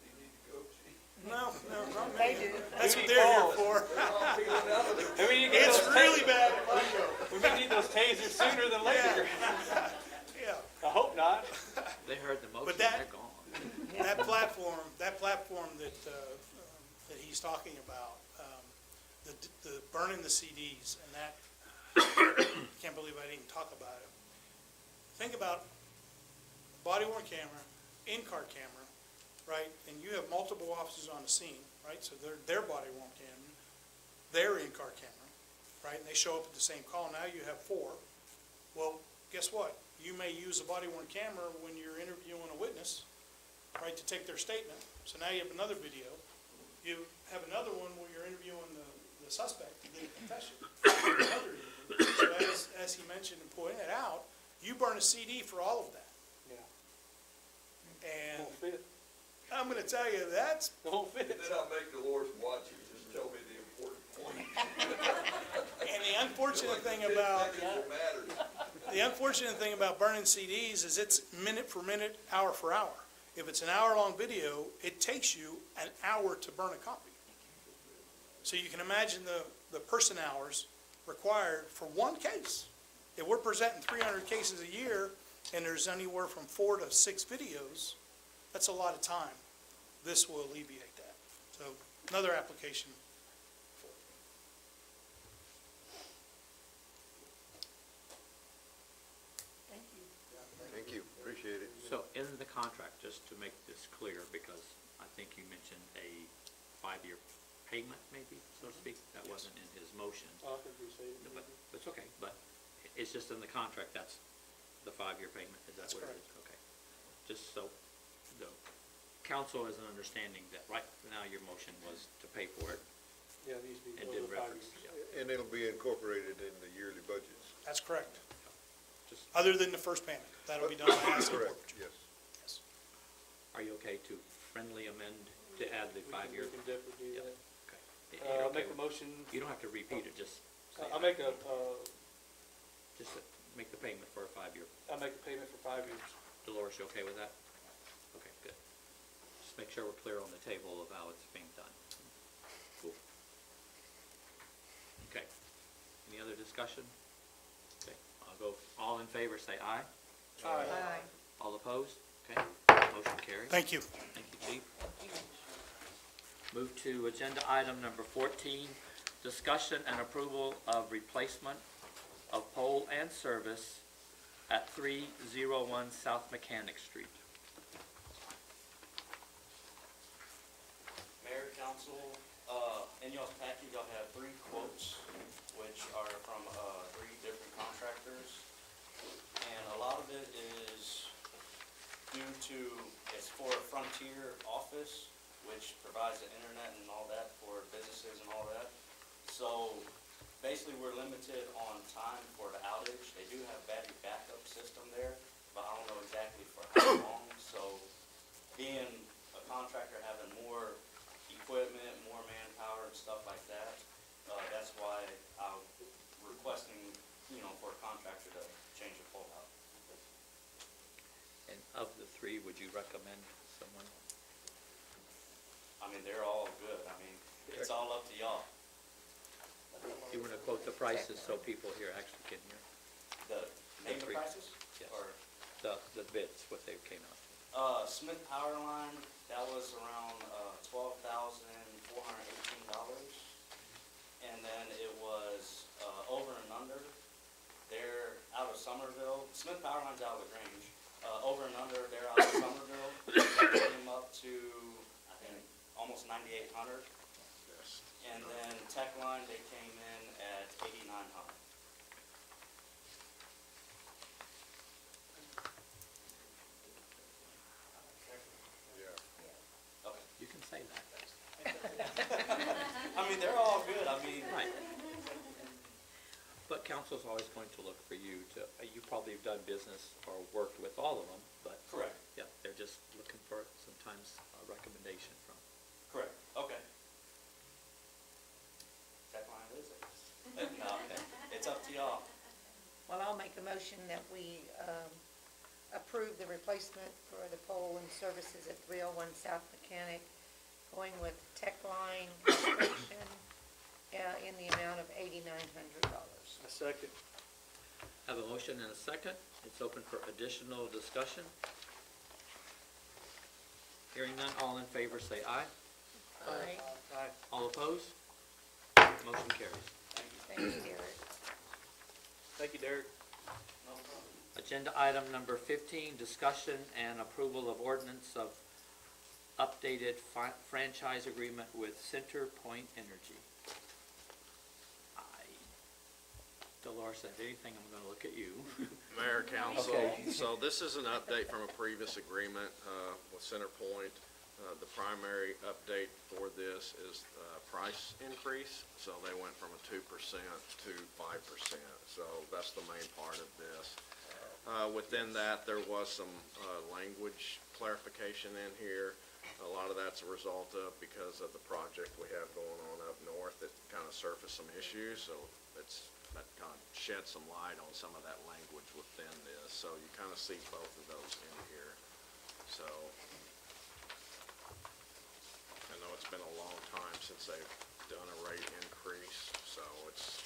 You need to go, Chief. no, not They me. do. That's what they're here for. And we need to get It's those really tasers. bad if I go. We may need those tasers sooner than later. Yeah, I hope not. They heard the motion, But that- they're gone. that platform that he's talking about, the burning the CDs and that, can't believe I didn't talk about it. Think about body worn camera, in-car camera, right? And you have multiple officers on the scene, right? So their body worn camera, their in-car camera, right? And they show up at the same call. Now you have 4. Well, guess what? You may use a body worn camera when you're interviewing a witness, right, to take their statement. So now you have another video. You have another one where you're interviewing the suspect, the confession. Another interview. So as he mentioned and pointed out, you burn a CD for all of that. Yeah. And Won't fit. I'm gonna tell you, that's, Won't fit. And then I'll make Dolores watch it, just tell me the important point. and the unfortunate thing about, It matters. the unfortunate thing about burning CDs is it's minute for minute, hour for hour. If it's an hour-long video, it takes you an hour to burn a copy. So you can imagine the person hours required for one case. If we're presenting 300 cases a year, and there's anywhere from 4 to 6 videos, that's a lot of time. This will alleviate that. So another application. Thank you, appreciate it. So in the contract, just to make this clear, because I think you mentioned a 5-year payment, maybe, so to speak, that wasn't in his motion. I think we say. But it's okay, but it's just in the contract, that's the 5-year payment, is that That's what it is? Okay. Just so the council has an understanding that right now your motion was to pay for it Yeah, it needs to be and over did 5 reference, years. yeah. And it'll be incorporated in the yearly budgets. That's correct. Just, Other than the first payment. That'll be done by asset Correct, forfeiture. yes. Yes. are you okay to friendly amend to add the 5-year? We can definitely do Yep. that. Okay. You're I'll okay make a with- motion, You don't have to repeat it, just say I'll aye. make a, Just make the payment for a 5-year. I'll make a payment for 5 years. Dolores, you okay with that? Okay, good. Just make sure we're clear on the table of how it's being done. Cool. Okay. Any other discussion? Okay, I'll go, all in favor, say aye. Aye. All opposed? Okay, motion carries. Thank you. Thank you, Chief. Move to agenda item number 14, discussion and approval of replacement of pole and service at 301 South Mechanic Street. Mayor, council, in y'all's package, y'all have 3 quotes, which are from 3 different contractors. And a lot of it is due to, it's for a Frontier office, which provides the internet and all that for businesses and all that. So basically, we're limited on time for the outage. They do have battery backup system there, but I don't know exactly for how long. So being a contractor, having more equipment, more manpower and stuff like that, that's why you recommend someone? I mean, they're all good. I mean, it's all up to y'all. You want to quote the prices so people here actually can hear? The name of three- prices? Yes. Or, The bids, what they came out. Smith Powerline, that was around, $12,418. And then it was, Over and Under, they're out of Somerville. Smith Powerline's out of LaGrange. Over and Under, they're out of Somerville. That came up to, I think, almost 9,800. Yes. And then Techline, they came in at 8,900. Yeah. Okay. You can say that. I mean, they're all good. I mean, Right. But council's always going to look for you to, you probably have done business or worked with all of them, but. correct, Yeah, they're just looking for sometimes a recommendation from. correct, okay. Techline is it? No, it's up to y'all. Well, I'll make a motion that we approve the replacement for the pole and services at 301 South Mechanic, going with Techline Construction in the amount of $8,900. A second. Have a motion and a second. It's open for additional discussion. Hearing none, all in favor say aye. Aye. Aye. All opposed? Motion carries. Thank you, Derek. Thank you, Derek. No problem. Agenda item number 15, discussion and approval of ordinance of updated franchise agreement with Center Point Energy. Dolores said anything, I'm going to look at you. Mayor, council, Okay. so this is an update from a previous agreement with CenterPoint. The primary update for this is price increase, so they went from a 2% to 5%, so that's the main part of this. Within that, there was some language clarification in here. A lot of that's a result of, because of the project we have going on up north, it kind of surfaced some issues, so that kind of shed some light on some of that language within this. So you kind of see both of those in here. So I know it's been a long time since they've done a rate increase, so it's,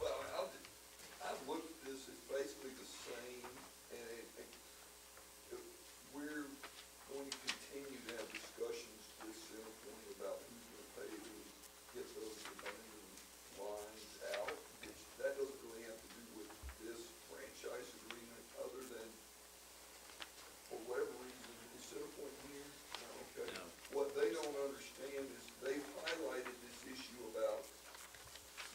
Well, I've looked at this, it's basically the same, and we're going to continue to have discussions with CenterPoint about who's gonna pay to get those abandoned lines out, which that doesn't really have to do with this franchise agreement, other than, for whatever reason, is CenterPoint here? No, okay. No. What they don't understand is they've highlighted this issue about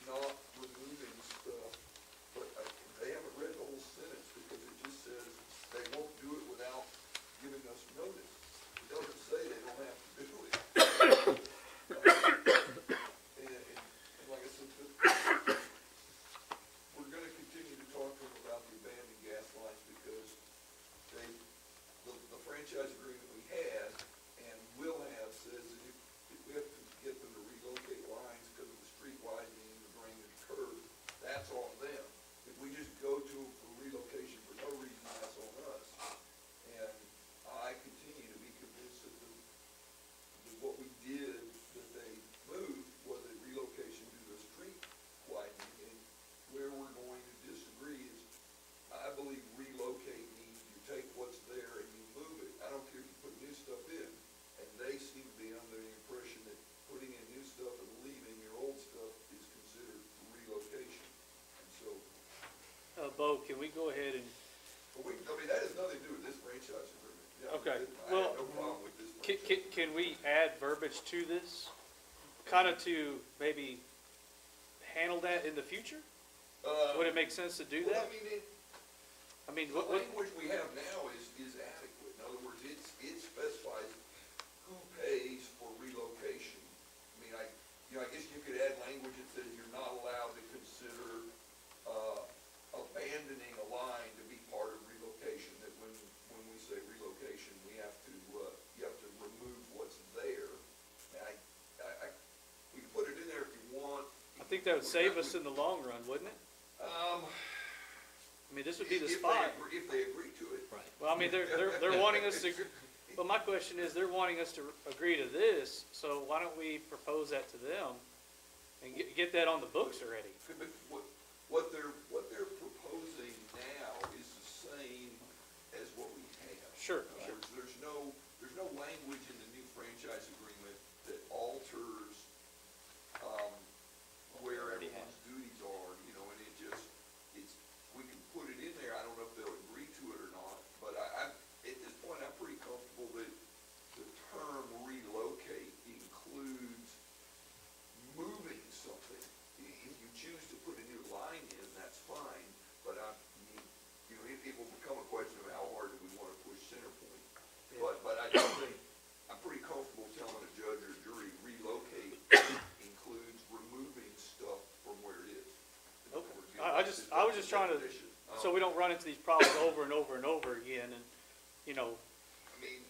not removing stuff, but they haven't read the whole sentence, because it just says they won't do it without giving us notice. It doesn't say they don't have to do it. And like I said, we're gonna continue to talk to them about the abandoned gas lines, because the franchise agreement we had and will have says that if we have to get them to relocate lines because of the street widening, the drainage curve, that's on them. If we just go to them for relocation for no reason, that's on us. And I continue to be convinced that what we did, that they moved, was a relocation due to the street widening. And where we're going to disagree is, I believe relocate means you take what's there and you move it. I don't care if you put new stuff in. And they seem to be under the impression that putting in new stuff and leaving your old stuff is considered relocation. And so, Bo, can we go ahead and, that has nothing to do with this franchise agreement. Yeah, Okay, I well, have no problem with this can, franchise. can we add verbiage to this? Kind of to maybe handle that in the future? Would it make sense to do Well, that? I mean, I mean, the what, language we have now is adequate. In other words, it specifies who pays for relocation. I mean, I guess you could add language that says you're not allowed to consider, abandoning a line to be part of relocation, that when we say relocation, we have to, you have to remove what's there. And we can put it in there if you want. I think that would save us in the long run, wouldn't it? mean, this would be the If they spot. If they agree to it. Right. Well, I mean, they're wanting us to, but my question is, they're wanting us to agree to this, so why don't we propose that to them and get that on the books already? But what they're proposing now is the same as what we have. Sure, In other sure. words, there's no language in the new franchise agreement that alters, where everyone's duties are, you know, and we can put it in there, I don't know if they'll agree to it or not, but at this point, I'm pretty comfortable that the term relocate includes moving something. If you choose to put a new line in, that's fine, but it will become a question of how hard do we want to push Centerpoint. But I do think, I'm pretty comfortable telling a judge or jury relocate includes removing stuff from where it is. In other words, you know, I was just trying to, definition. so we don't run into these problems over and over and over again, and, you know, I mean,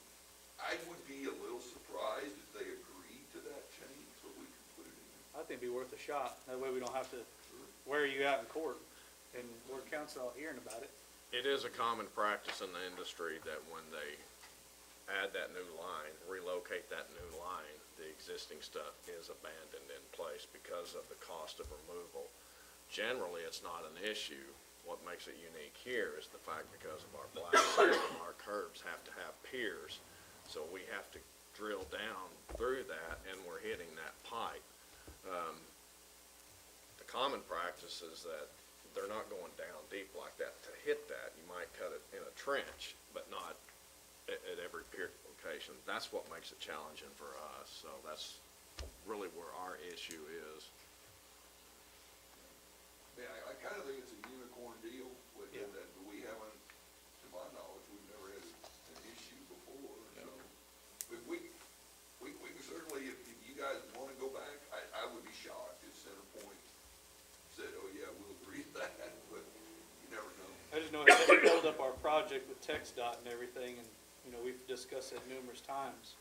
I would be a little surprised if they agreed to that change, but we could put it in there. I think it'd be worth a shot. That way we don't have to wear you out in court and wear counsel out hearing about it. It is a common practice in the industry that when they add that new line, relocate that new line, the existing stuff is abandoned in place because of the cost of removal. Generally, it's not an issue. What makes it unique here is the fact because of our black sand, our curbs have to have piers. So we have to drill down through that and we're hitting that pipe. The common practice is that they're not going down deep like that. To hit that, you might cut it in a trench, but not at every pier location. That's what makes it challenging for us. So that's really where our issue is. Yeah, I kind of think it's a unicorn deal, that we haven't, to my knowledge, we've never had an issue before, so. But we can certainly, if you guys want to go back, I would be shocked if Centerpoint said, oh yeah, we'll agree to that, but you never know. I just know it held up our project with TxDOT and everything, and, you know, we've discussed it numerous times.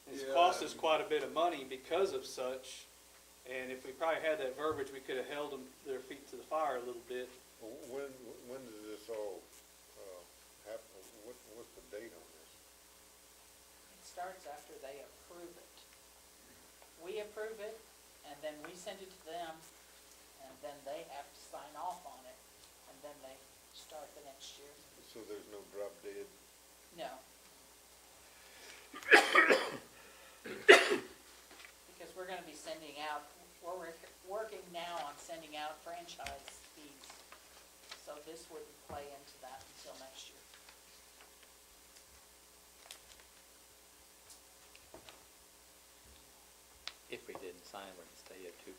It's Yeah, cost us quite a bit of money because of such, and if we probably had that verbiage, we could have held them, their feet to the fire a little bit. When does this all, happen? What's the date on this? It starts after they approve it. We approve it, and then we send it to them, and then they have to sign off on it, and then they start the next year. So there's no drop dead? No. Because we're gonna be sending out, we're working now on sending out franchise fees. So this wouldn't play into that until next year. If we didn't sign, we're gonna stay at 2%.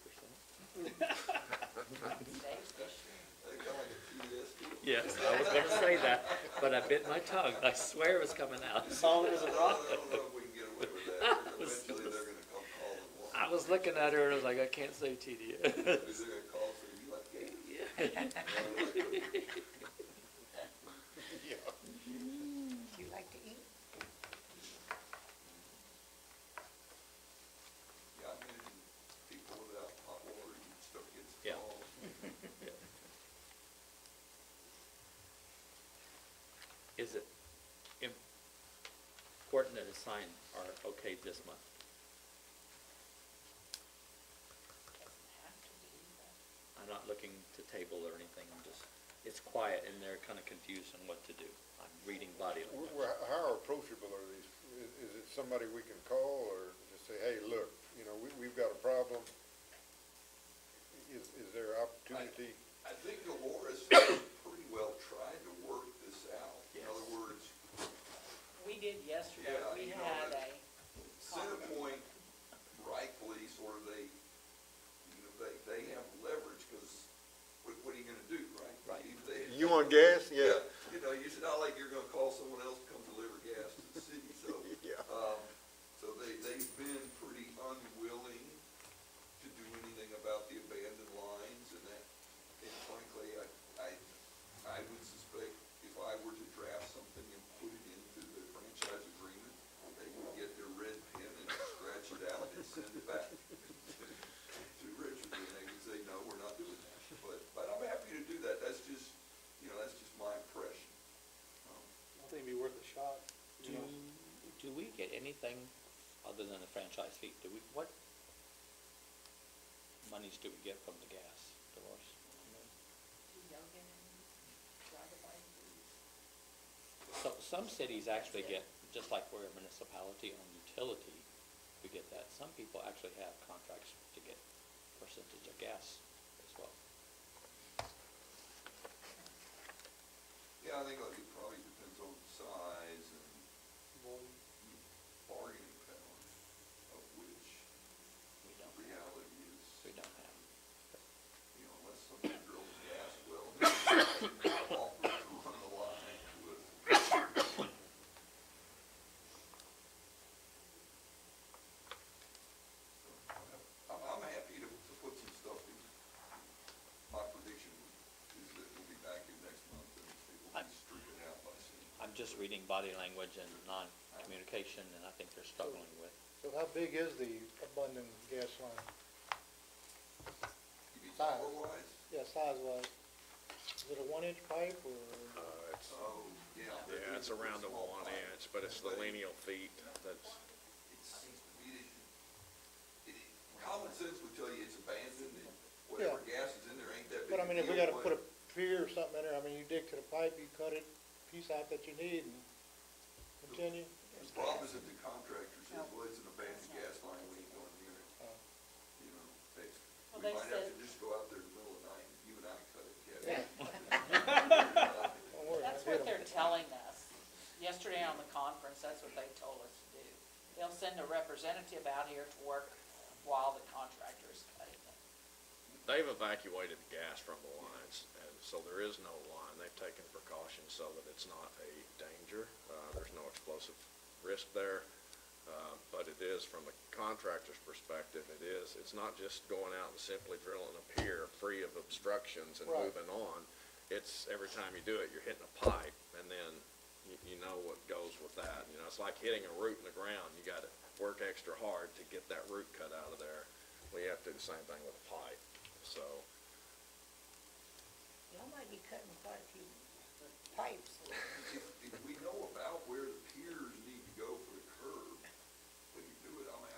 Stays this year. They kind of like a TDS deal. Yes, I was gonna say that, but I bit my tongue. I swear it was coming out. Solid as a rock. I don't know if we can get away with that, because eventually they're gonna come call it one. I was looking at her and I was like, I can't say TDS. They're gonna call, say, you like games? Do you like to eat? Yeah, I imagine people without hot water, you stuff gets Yeah. stalled. Is it important that a sign are okay this month? Doesn't have to be, but I'm not looking to table or anything, I'm just, it's quiet and they're kind of confused on what to do. I'm reading body language. How approachable are these? Is it somebody we can call or just say, hey, look, you know, we've got a problem? Is there opportunity? I think Dolores pretty well tried to work this out. In other words, we did yesterday, Yeah, we you know, had a Centerpoint rightfully sort of they have leverage, because what are you gonna do, right? Right. You want gas? Yeah. You know, it's not like you're gonna call someone else to come deliver gas to the city, so. Yeah. So they've been pretty unwilling to do anything about the abandoned lines, and frankly, I would suspect if I were to draft something and put it into the franchise agreement, they would get their red pen and scratch it out and send it back to Richard, and they would say, no, we're not doing that. But I'm happy to do that. That's just, you know, anything other than the franchise fee? What monies do we get from the gas, Dolores? So some cities actually get, just like we're a municipality on utility, we get that. Some people actually have contracts to get percentage of gas as well. Yeah, I think like it probably depends on size and bargaining power, of which We the don't, reality is, we don't have. you know, unless somebody drills a gas well, they're offered to run a line with. I'm happy to put some stuff in. My prediction is that we'll be back in next month and it will be stricken out by soon. I'm just reading body language and non-communication, and I think they're struggling with. So how big is the abundant gas line? You mean Size. tower-wise? Yeah, size-wise. Is it a 1-inch pipe or? It's, Oh, yeah. yeah, it's around a 1 inch, but it's the lineal feet that's, Common sense would tell you it's abandoned, and whatever gas is in there ain't that big But I a mean, if we deal, gotta put but a pier or something in there, I mean, you dig to the pipe, you cut it, piece out that you need and continue. the problem is that the contractor says, well, it's an abandoned gas line, we ain't going near it. Oh. You know, they, Well, we they might have said- to just go out there in the middle of the night, you and I cut it, Yeah. Kevin. Don't worry, That's I what did 'em. they're telling us. Yesterday on the conference, that's what they told us to do. They'll send a representative out here to work while the contractor's cutting it. they've evacuated the gas from the lines, and so there is no line. They've taken precautions so that it's not a danger. There's no explosive risk there. But it is, from the contractor's perspective, it's not just going out and simply drilling a pier free of obstructions and Right. moving on. It's every time you do it, you're hitting a pipe, and then you know what goes with that. You know, it's like hitting a root in the ground. You gotta work extra hard to get that root cut out of there. We have to do the same thing with a pipe, so. Y'all might be cutting quite a few pipes. If we know about where the piers need to go for the curb, we can do it. I mean,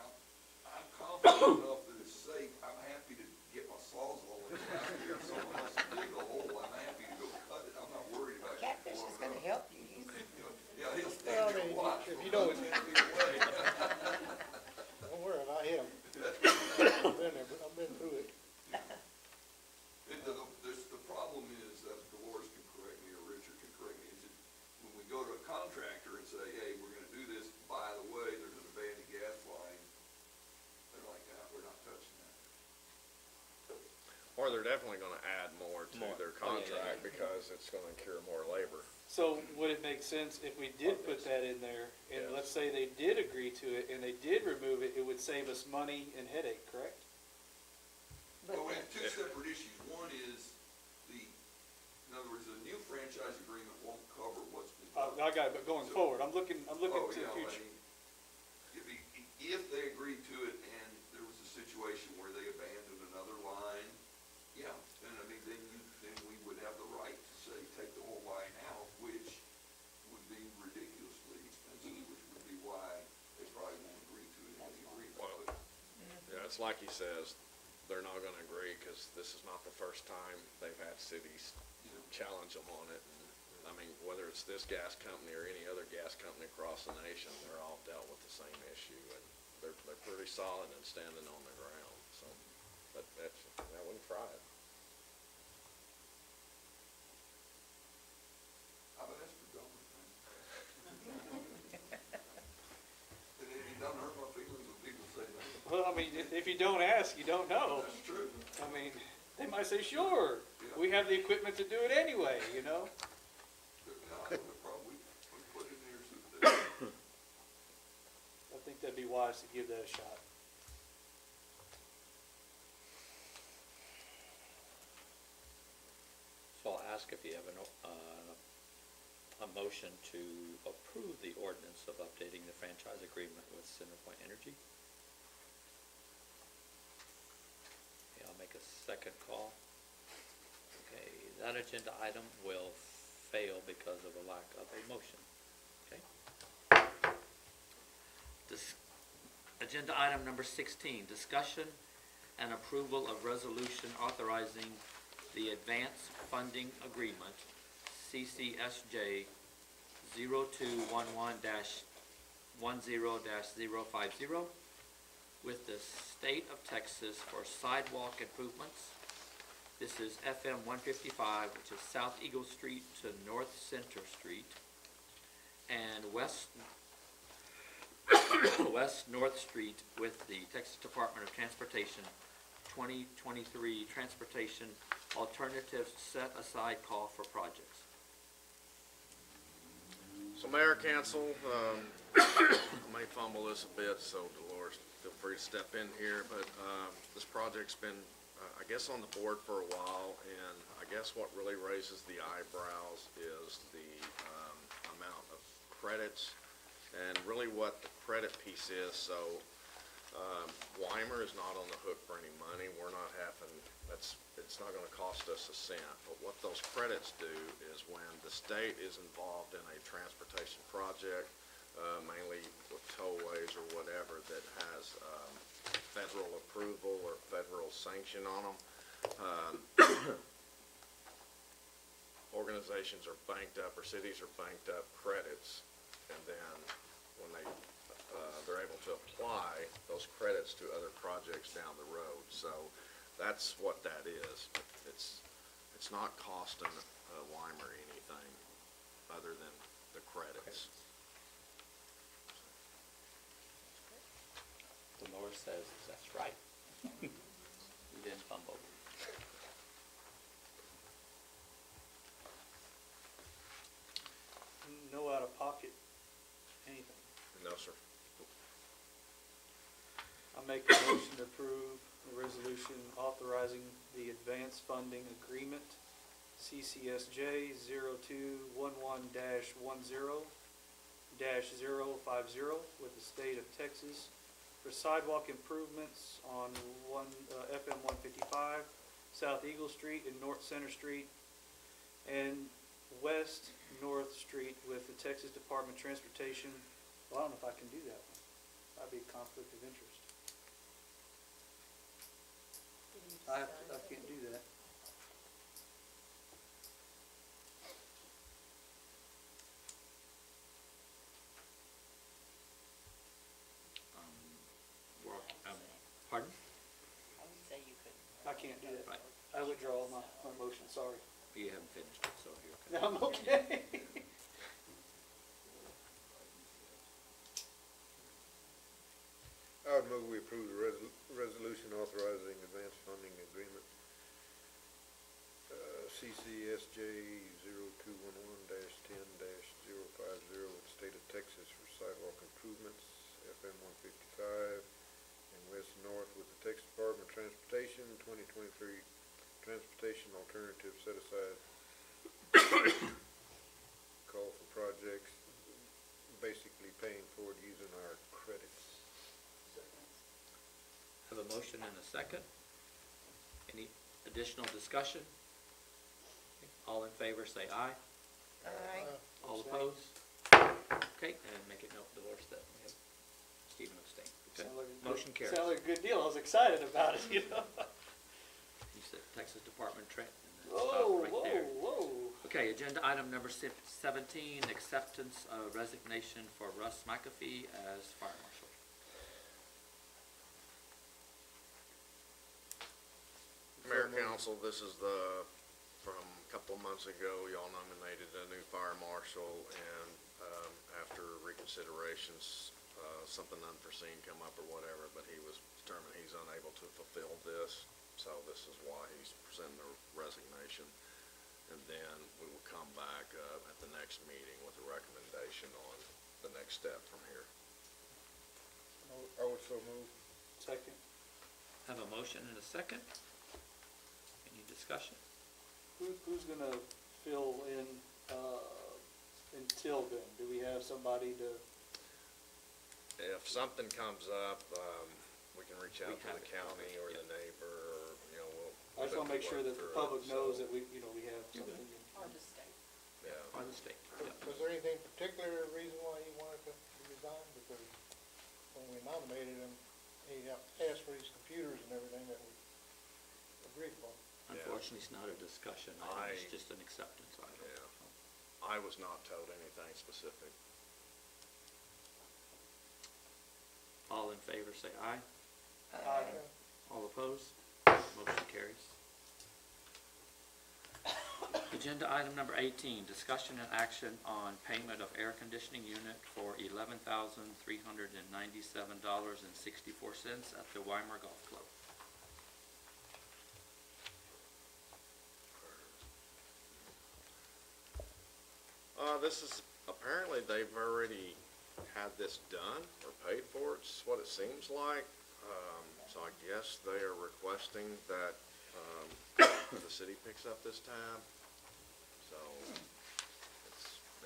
I'm confident enough that it's safe. I'm happy to get my sawzall and go out there. If someone else to dig a hole, I'm happy to go cut it. I'm not worried about it. Catfish is gonna help you. Yeah, he'll Well, I stand there mean, and watch. if you don't, 10 feet away. don't worry, I hit 'em. I've been there, I've been through it. The problem is, Dolores can correct me or Richard can correct me, is that when we go to a contractor and say, hey, we're gonna do this, by the way, there's an abandoned gas line, they're like, nah, we're not touching that. Or they're definitely gonna add more to More. their Oh, yeah, yeah, contract because it's gonna incur more labor. So would it make sense if we did put that in there, and Yes. let's say they did agree to it, and they did remove it, it would save us money and headache, correct? Well, we have two separate issues. One is in other words, the new franchise agreement won't cover what's been done. I got it, but going forward, I'm looking Oh, to the yeah, I future. mean, if they agreed to it and there was a situation where they abandoned another line, yeah, then, I mean, then we would have the right to say, take the whole line out, which would be ridiculously expensive, which would be why they probably won't agree to it in the agreement. Well, But Yeah, it's like he says, they're not gonna agree because this is not the first time they've had cities challenge them on it. And, I mean, whether it's this gas company or any other gas company across the nation, they're all dealt with the same issue. And they're pretty solid and standing on the ground, so, but that's, yeah, we can try it. I've asked for dumber things. It doesn't hurt my feelings when people say that. Well, I mean, if you don't ask, you don't know. That's true. I mean, they might say, sure, we have the equipment to do it anyway, you know? The problem we put in there so that I think that'd be wise to give that a shot. So I'll ask if you have a motion to approve the ordinance of updating the franchise agreement with CenterPoint Energy. Okay, I'll make a second call. Okay, that agenda item will fail because of a lack of a motion. Okay? Agenda item number 16, discussion and approval of resolution authorizing the advance funding agreement, CCSJ 0211-10-050, with the State of Texas for sidewalk improvements. This is FM 155, which is South Eagle Street to North Center Street, and West North Street with the Texas Department of Transportation 2023 Transportation Alternatives Set Aside Call for Projects. So Mayor, Council, I may fumble this a bit, so Dolores, feel free to step in here, but this project's been, I guess, on the board for a while, and I guess what really raises the eyebrows is the amount of credits and really what the credit piece is. So Weimer is not on the hook for any money. We're not having, it's not gonna cost us a cent. But what those credits do is when the state is involved in a transportation project, mainly with tollways or whatever that has federal approval or federal sanction on them, organizations are banked up, or cities are banked up credits, and then when they're able to apply those credits to other projects down the road. So that's what that is. It's not costing Weimer anything other than the credits. Dolores says that's right. You didn't fumble. No out-of-pocket, anything. No, sir. I make a motion to approve the resolution authorizing the advance funding agreement, CCSJ 0211-10-050 with the state of Texas for sidewalk improvements on FM 155, South Eagle Street and North Center Street, and West North Street with the Texas Department of Transportation. Well, I don't know if I can do that one. That'd be a conflict of interest. I can't do that. Pardon? I would say you could. I can't do that. Right. I withdraw my motion, sorry. You haven't finished it, so you're okay. No, I'm okay. I would move we approve the resolution authorizing advance funding agreement, CCSJ 0211-10-050 with the state of Texas for sidewalk improvements, FM 155, and West North with the Texas Department of Transportation 2023 Transportation Alternative Set Aside Call for Projects, basically paying for it using our credits. Have a motion and a second. Any additional discussion? All in favor, say aye. Aye. All opposed? Okay, and make it note, Dolores, that we have Stephen abstain. Okay, motion carries. Sounded like a good deal. I was excited about it, you know? You said Texas Department of Trent. Whoa, Right whoa, there. whoa. Okay, agenda item number 17, acceptance of resignation for Russ McAfee as fire marshal. Mayor, Council, this is from a couple of months ago, y'all nominated a new fire marshal, and after reconsiderations, something unforeseen come up or whatever, but he was determined he's unable to fulfill this, so this is why he's presenting the resignation. And then we will come back at the next meeting with a recommendation on the next step from here. I would so move. Second. Have a motion and a second. Any discussion? Who's gonna fill in, until then? Do we have somebody to? If something comes up, we can reach out We to have the it county covered, or yeah. the neighbor, or, we'll. I just wanna make sure that the work public through it, knows so, that we have You're something. Or the state. Yeah. Or the state? Yep. Was there anything particular reason why he wanted to resign? Because when we nominated him, ask for these computers and everything that we agreed upon. Unfortunately, it's not a discussion item, it's I- just an acceptance item. Yeah. I was not told anything specific. All in favor, say aye. Aye. All opposed? Motion carries. Agenda item number 18, discussion and action on payment of air conditioning unit for $11,397.64 at the Weimar Golf Club. This is, apparently they've already had this done or paid for it, it's what it seems like. So I guess they are requesting that, the city picks up this tab. So,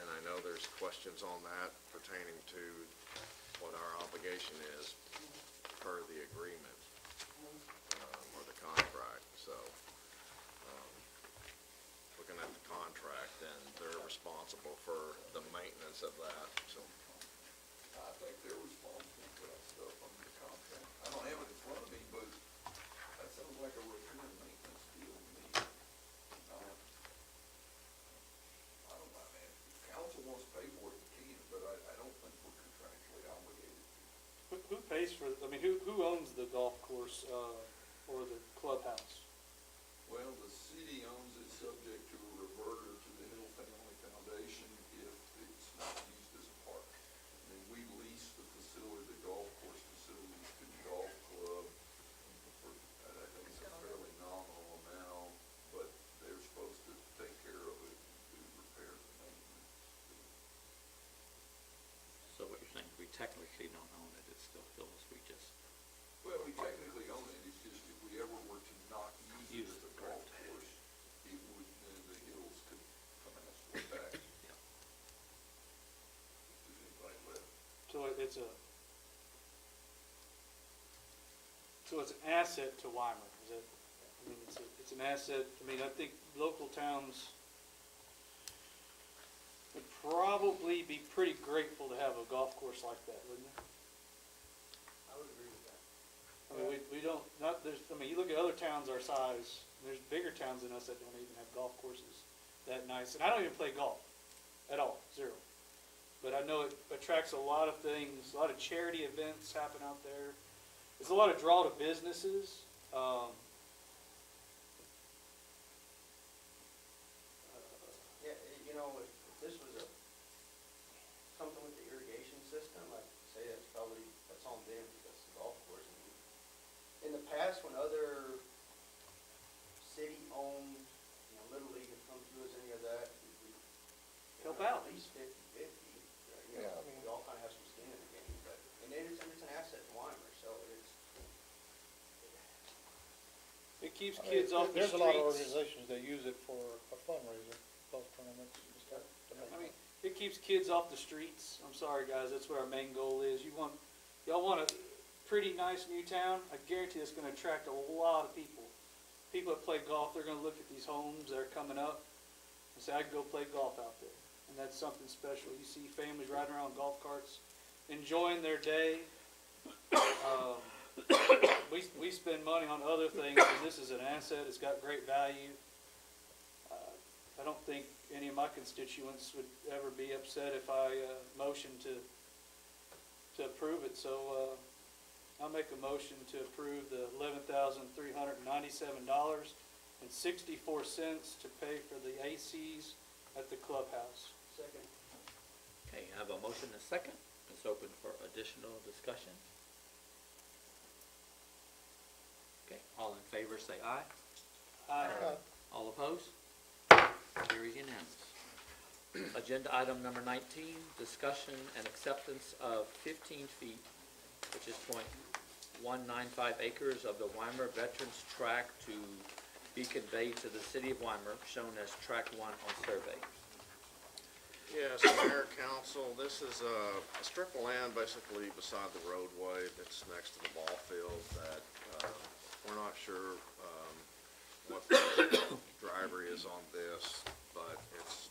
and I know there's questions on that pertaining to what our obligation is per the agreement, or the contract, so. Looking at the contract, then they're responsible for the maintenance of that, so. I think they're responsible for that stuff under the contract. I don't have it in front of me, but that sounds like a repair and maintenance deal to me. I don't know, man. If council wants to pay for it, you can, but I don't think we're contractually obligated to. Who pays for, I mean, who owns the golf course, or the clubhouse? Well, the city owns it subject to a reverter to the Hill Family Foundation if it's not used as a park. And then we lease the facility, the golf course facilities to the golf club for, I think it's a fairly nominal amount, but they're supposed to take care of it, do repairs and maintenance. So what you're saying, we technically don't own it, it's still Phil's, we just, Well, we technically own it, it's just if we ever were to not use it as a golf course, it would, then the Hills could come and ask for it back. yeah. If there's anybody left. So it's an asset to Weimar, is it? I mean, it's an asset, I mean, I think local towns would probably be pretty grateful to have a golf course like that, wouldn't they? I would agree with that. I mean, we don't, not, there's, I mean, you look at other towns our size, there's bigger towns than us that don't even have golf courses that nice, and I don't even play golf at all, zero. But I know it attracts a lot of things, a lot of charity events happen out there. There's a lot of draw to businesses. Yeah, you know, if this was something with the irrigation system, I'd say that's on them because it's a golf course. In the past, when other city-owned, Little League have come to us, any of that, we Help out. At least 50/50, Yeah, I mean- we all kind of have some skin in the game, but, and it's an asset to Weimar, so It keeps I mean, kids off the There's streets. a lot of organizations that use it for a fundraiser, golf tournaments and stuff. to make I mean, money. it keeps kids off the streets. I'm sorry, guys, that's what our main goal is. Y'all want a pretty nice new town? I guarantee it's gonna attract a lot of people. People that play golf, they're gonna look at these homes that are coming up and say, I can go play golf out there. And that's something special. You see families riding around golf carts, enjoying their day. We spend money on other things, and this is an asset, it's got great value. I don't think any of my constituents would ever be upset if I motion to approve it, so I'll make a motion to approve the $11,397.64 to pay for the ACs at the clubhouse. second. Okay, I have a motion and a second. It's open for additional discussion. Okay, all in favor say aye. Uh, All opposed? Carries unanimous. Agenda item number 19, discussion and acceptance of 15 feet, which is .195 acres of the Weimar Veterans Tract to be conveyed to the city of Weimar, shown as Tract 1 on survey. Yes, Mayor, Council, this is a strip of land basically beside the roadway that's next to the ball field that, we're not sure, what the driveway is on this, but it's,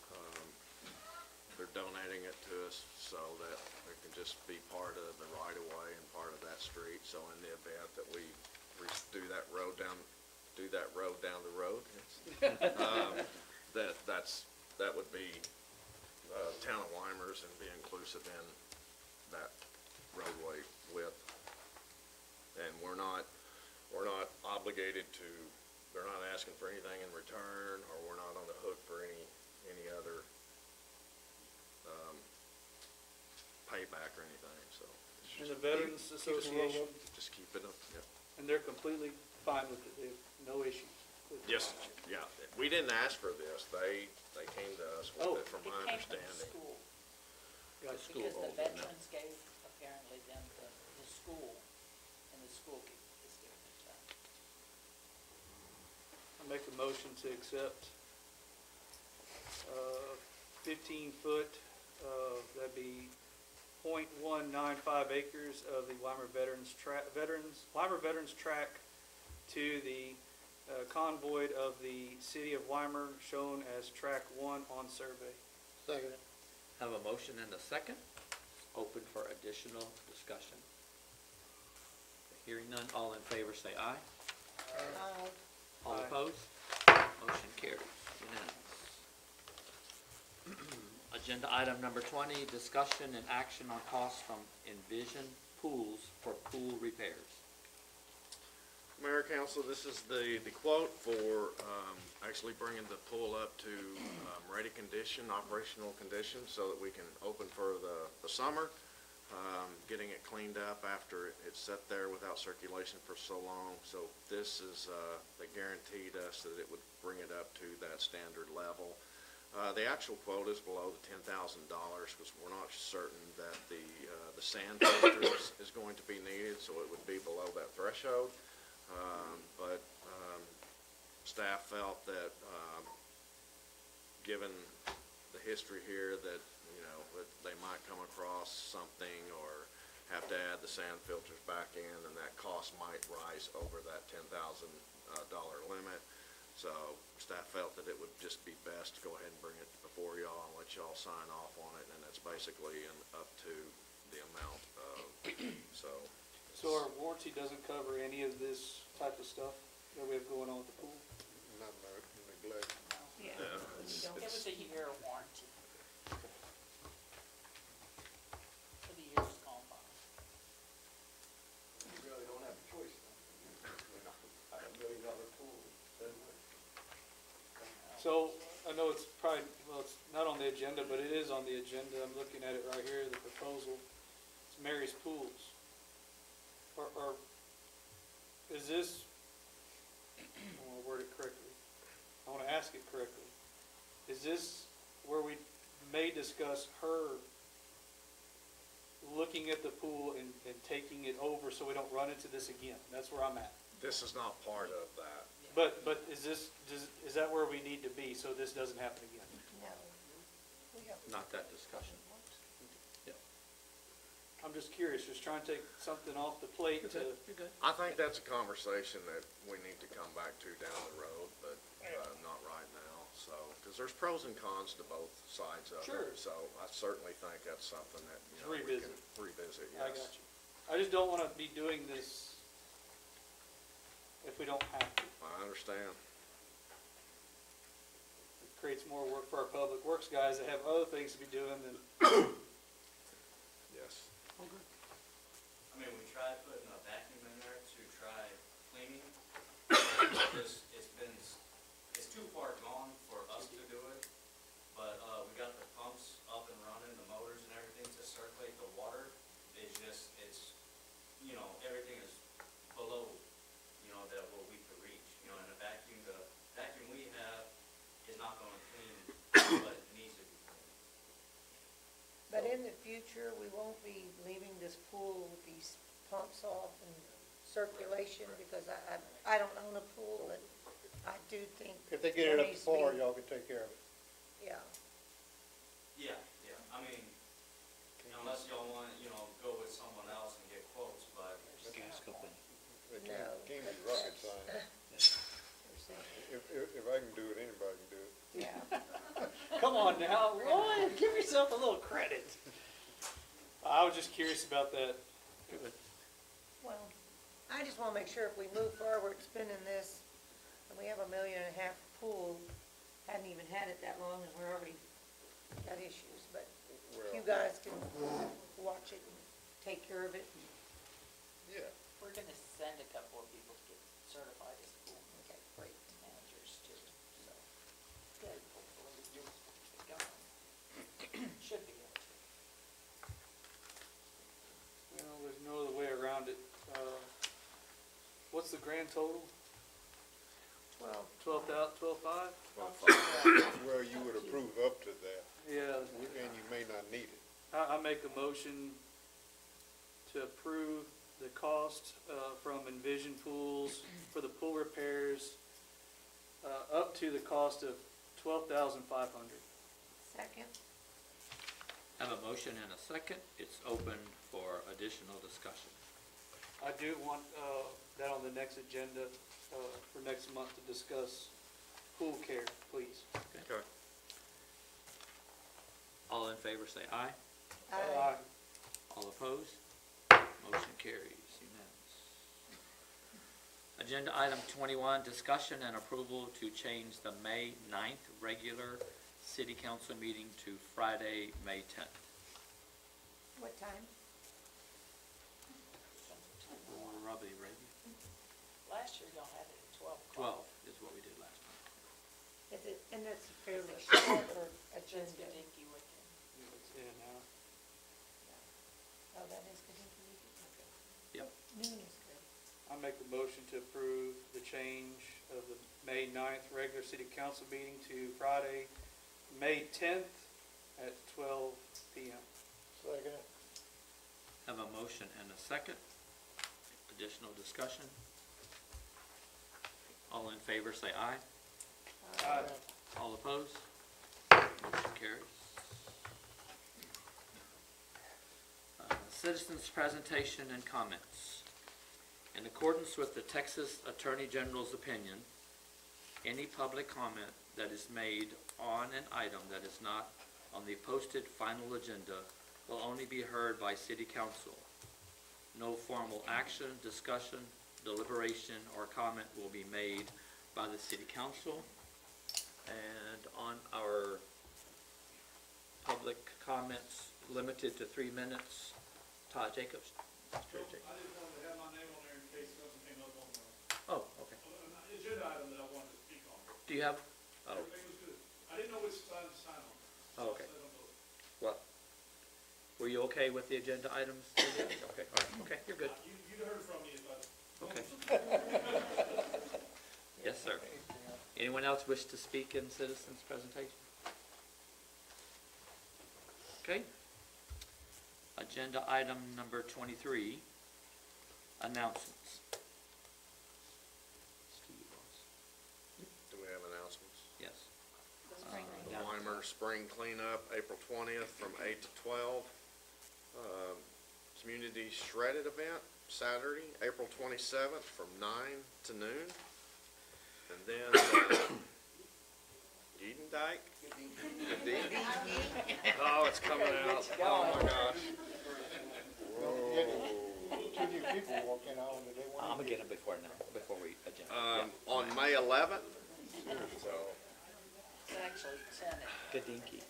they're donating it to us so that it can just be part of the right-of-way and part of that street. So in the event that we do that road down the road, that would be town of Weimers and be inclusive in that roadway width. And we're not obligated to, they're not asking for anything in return, or we're not on the hook for any other payback or anything, so. it's And just- the Veterans Association, Just keep it up, yeah. and they're completely fine with it, they have no issues with it. Yes, yeah, we didn't ask for this, they came to us Oh. with it, from It my came from the understanding. school, Gotcha. because the veterans gave apparently them the school, and the school is giving it to them. I make a motion to accept 15-foot, that'd be .195 acres of the Weimar Weimar Veterans Track to the convoy of the city of Weimar, shown as Track 1 on survey. Second. Have a motion and a second. Open for additional discussion. Hearing none, all in favor say aye. Aye. All Aye. opposed? Motion carries, unanimous. Agenda item number 20, discussion and action on costs from Envision Pools for pool repairs. Mayor, council, this is the quote for actually bringing the pool up to ready condition, operational condition, so that we can open for the summer. Getting it cleaned up after it's sat there without circulation for so long. So this is, they guaranteed us that it would bring it up to that standard level. The actual quote is below the $10,000 because we're not certain that the sand filters is going to be needed, so it would be below that threshold. But staff felt that given the history here that, that they might come across something or have to add the sand filters back in, and that cost might rise over that $10,000 limit. So staff felt that it would just be best to go ahead and bring it before y'all and let y'all sign off on it, and it's basically up to the amount of, so. So our warranty doesn't cover any of this type of stuff that we have going on with the pool? Not neglect. Yeah. It was a year warranty. For the years gone by. You really don't have a choice then. $1 million pool, doesn't it? So, I know it's probably, well, it's not on the agenda, but it is on the agenda. I'm looking at it right here, the proposal. It's Mary's Pools. Or, is this, I want to word it correctly. I want to ask it correctly. Is this where we may discuss her looking at the pool and taking it over so we don't run into this again? That's where I'm at. This is not part of that. But is that where we need to be so this doesn't happen again? No. We have- Not that discussion. I'm just curious, just trying to take something off the plate to, You're good. I think that's a conversation that we need to come back to down the road, but not right now, so, because there's pros and cons to both sides of it. Sure. So I certainly think that's something that, we can revisit, yes. I got you. I just don't want to be doing this if we don't have to. I understand. It creates more work for our public works guys that have other things to be doing than, Yes. I mean, we tried putting a vacuum in there to try cleaning. It's too far gone for us to do it, but, we got the pumps up and running, the motors and everything to circulate the water. It's everything is below, that what we could reach, and the vacuum we have is not gonna clean what needs to be cleaned. But in the future, we won't be leaving this pool with these pumps off and circulation, because I don't own a pool, and I do think. If they get it up to par, y'all can take care of it. Yeah. Yeah, I mean, unless y'all want, go with someone else and get quotes, but. Gas company. It No. can't be rocket science. If I can do it, anybody can do it. Yeah. come on, on now, Lloyd, give yourself a little credit. I was just curious about that. Well, I just wanna make sure if we move forward spending this, and we have $1.5 million pool, hadn't even had it that long, and we're already got issues, but you guys can watch it and take care of it. Yeah. We're gonna send a couple of people to get certified as pool Okay, great. managers too, so. Good. Hopefully you'll get going. Should be able to. Well, there's no other way around it. What's the grand total? 12. 12,5? Well, you would approve up to that, Yeah. and you may not need it. I make a motion to approve the cost from Envision Pools for the pool repairs up to the cost of $12,500. Second? Have a motion and a second. It's open for additional discussion. I do want that on the next agenda for next month to discuss pool care, please. Okay. All in favor say aye. Aye. All opposed? Motion carries unanimous. Agenda item 21, discussion and approval to change the May 9th regular city council meeting to Friday, May 10th. What time? Probably ready. Last year y'all had it at 12 o'clock. 12 is what we did last time. Is it, and it's fairly short or It's agenda? Gadinky weekend. It's in now. Oh, that is Gadinky weekend? Okay. Yep. Noon is good. I make the motion to approve the change of the May 9th regular city council meeting to Friday, May 10th at 12 p.m. Second. Have a motion and a second. Additional discussion. All in favor say aye. Aye. All opposed? Motion carries. Citizens' presentation and comments. In accordance with the Texas Attorney General's opinion, any public comment that is made on an item that is not on the posted final agenda will only be heard by City Council. No formal action, discussion, deliberation, or comment will be made by the City Council. And on our public comments, limited to 3 minutes, Todd Jacobs. I just wanted to have my name on there in case something came up on Oh, okay. an agenda item that I wanted to speak on. Do you have, oh, Everything was good. I didn't know which side to sign on. oh, okay. What? Were you okay with the agenda items? Okay, all right, okay, you're good. You'd heard from me about it. Okay. Yes, sir. Anyone else wish to speak in citizens' presentation? Okay. Agenda item number 23, announcements. Steve Ross. Do we have announcements? Yes. Weimer Spring Cleanup, April 20th from 8 to 12. Community Shredded Event, Saturday, April 27th from 9 to noon. And then Edendike. Oh, it's coming out. Oh, my gosh. Two new people walk in, I don't know, they want. I'm gonna get them before we agenda. On May 11th, so It's actually 10 at Gadinky.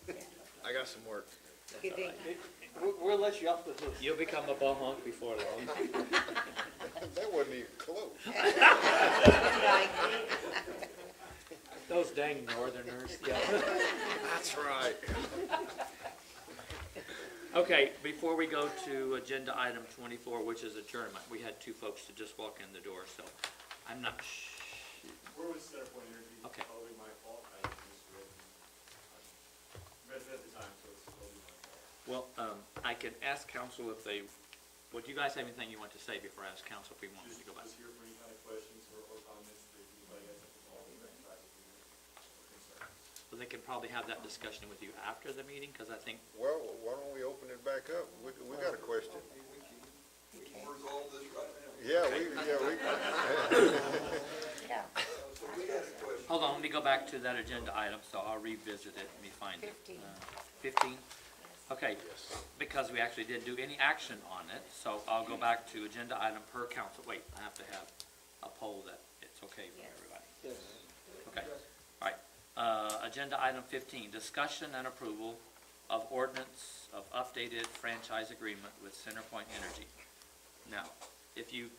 I got some work. Gadinky. We'll let you off the hook. You'll become a bahonk before long. That wasn't even close. Those dang northerners, yeah. That's right. Okay, before we go to agenda item 24, which is adjournment, we had 2 folks to just walk in the door, so I'm not Where was their point here? Okay. Probably my fault. I just read it at the time, so it's totally my fault. Well, I can ask council if they, do you guys have anything you want to say before I ask council if we want me to go back? Just here for any kind of questions or comments that anybody has at all, or concerns. Well, they can probably have that discussion with you after the meeting, because I think, Well, why don't we open it back up? We got a question. We can resolve this right now. Yeah, we. Yeah. So we had a question. hold on, me go back to that agenda item, so I'll revisit it, let me find it. 15. 15? Okay, because we actually didn't do any action on it, so I'll go back to agenda item per council. Wait, I have to have a poll that it's okay for Yes. everybody. Okay, all right. Agenda item 15, discussion and approval of ordinance of updated franchise agreement with CenterPoint Energy. Now, if you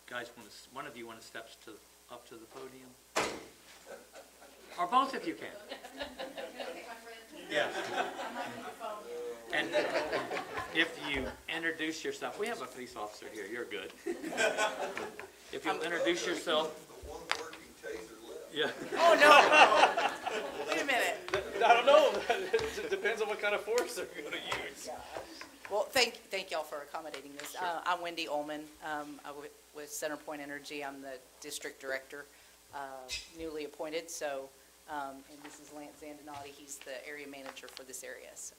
guys want to, one of you want to step up to the podium? Or both if you can. Yeah. And if you introduce yourself, we have a police officer here, you're good. If you'll introduce yourself. The one working taser left. Yeah. Oh, no. Wait a minute. I don't know, it depends on what kind of force they're gonna use. Well, thank y'all for accommodating this. I'm Wendy Ullman, with CenterPoint Energy. I'm the district director, newly appointed, so, and this is Lance Zandonati. He's the area manager for this area, so.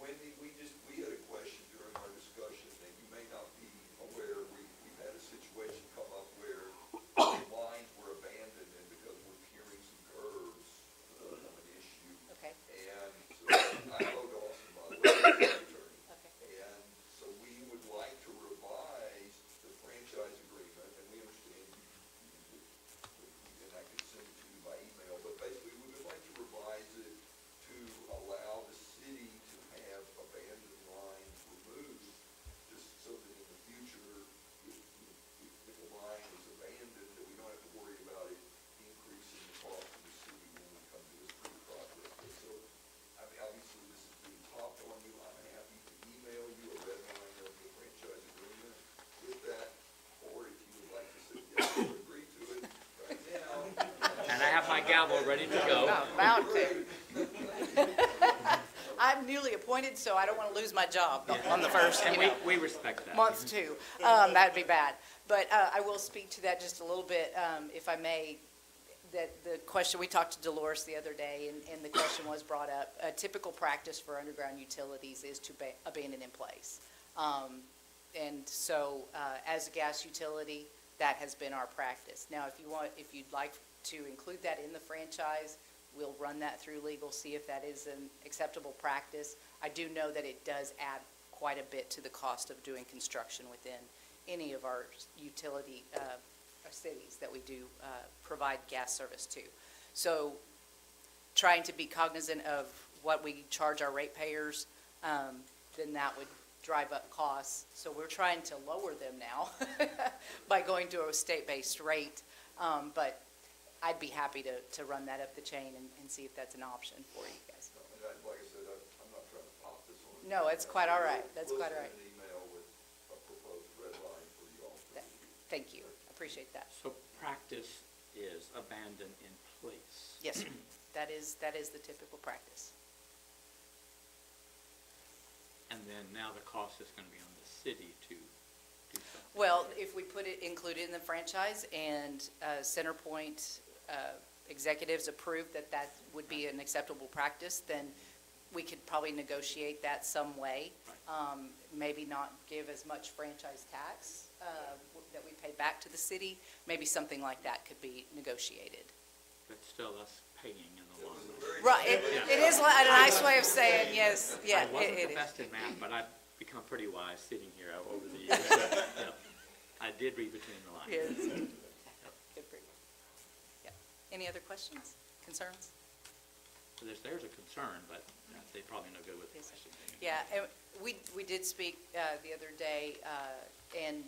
Wendy, we had a question during our discussion, and you may not be aware, we've had a situation come up where lines were abandoned, and because we're curing some curves, become an issue. Okay. And so I wrote Austin, by the way, attorney. Okay. And so we would like to revise the franchise agreement, and we understand and I could send it to you by email, but basically we would like to revise it to allow the city to have abandoned lines removed, just so that in the future, if a line is abandoned, that we don't have to worry about it increasing the cost of the city when we come to this through process. But so, I mean, obviously, this is being topped on you. I'm happy to email you a red line of the franchise agreement with that, or if you would like to say yes or agree to it right now. And I have my gavel ready to go. About to. I'm newly appointed, so I don't want to lose my job on the first, And you know, we respect that. month too. That'd be bad. But I will speak to that just a little bit, if I may. That the question, we talked to Dolores the other day, and the question was brought up. A typical practice for underground utilities is to abandon in place. And so, as a gas utility, that has been our practice. Now, if you'd like to include that in the franchise, we'll run that through legal, see if that is an acceptable practice. I do know that it does add quite a bit to the cost of doing construction within any of our utility cities that we do provide gas service to. So trying to be cognizant of what we charge our ratepayers, then that would drive up costs. So we're trying to lower them now by going to a state-based rate. But I'd be happy to run that up the chain and see if that's an option for you guys. And like I said, I'm not trying to pop this on. No, it's quite all right. That's quite all right. We'll send an email with a proposed red line for you all to review. Thank you. Appreciate that. So practice is abandon in place. Yes, sir. That is the typical practice. And then now the cost is going to be on the city to do something. Well, if we put it included in the franchise and CenterPoint executives approve that that would be an acceptable practice, then we could probably negotiate that some way. Maybe not give as much franchise tax that we pay back to the city. Maybe something like that could be negotiated. But still us paying in the long run. Right, it is a nice way of saying, yes, yeah. I wasn't it the is. best in math, but I've become pretty wise sitting here over the years. So, you know, I did read between the lines. Yes. Good for you. Yeah. Any other questions, concerns? So there's a concern, but they probably no good with the Yes, sir. question. Yeah, and we did speak the other day, and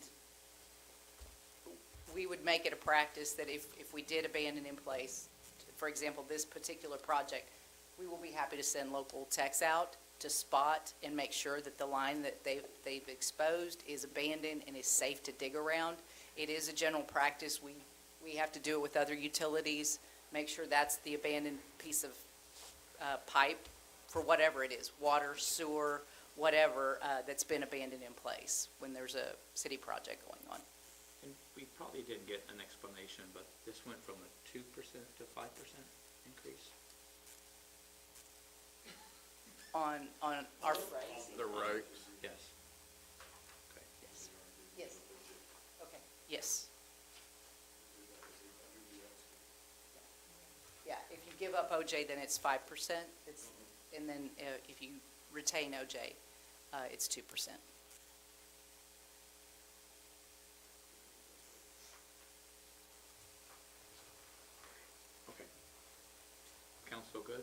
we would make it a practice that if we did abandon in place, for example, this particular project, we will be happy to send local techs out to spot and make sure that the line that they've exposed is abandoned and is safe to dig around. It is a general practice. We have to do it with other utilities, make sure that's the abandoned piece of pipe for whatever it is, water, sewer, whatever, that's been abandoned in place when there's a city project going on. And we probably didn't get an explanation, but this went from a 2% to 5% increase. On our, The rates. Yes. yes, yes, okay, yes. give up OJ, then it's 5%. And then if you retain OJ, it's 2%. Okay. Council good?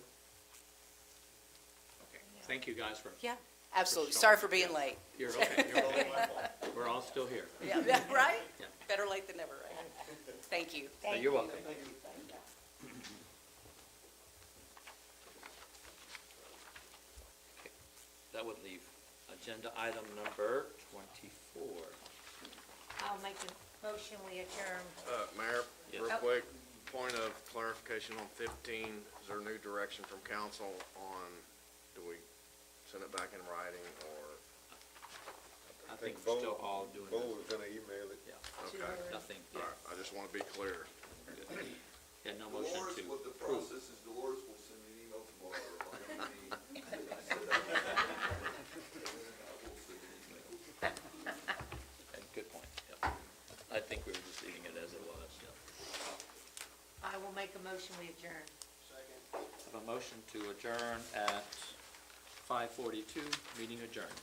Okay, thank you guys for, Yeah, absolutely. Sorry for being late. you're okay, you're okay. We're all still here. Yeah, right? Yeah. Better late than never, right? Thank you. You're welcome. Okay, that would leave agenda item number 24. I'll make a motion, we adjourn. Mayor, Yes. real quick, point of clarification on 15, is there new direction from council on, do we send it back in writing, or? I think we're still all doing Bo this. was gonna email it. Yeah, Okay, nothing, all right, I just want to be clear. yeah, no motion Dolores, to what the approve. process is, Dolores will send me an email tomorrow if I don't need. And then I will send an email. Good point, yeah. I think we were just leaving it as it was, yeah. I will make a motion, we adjourn. Have a motion to adjourn at 5:42, meeting adjourned.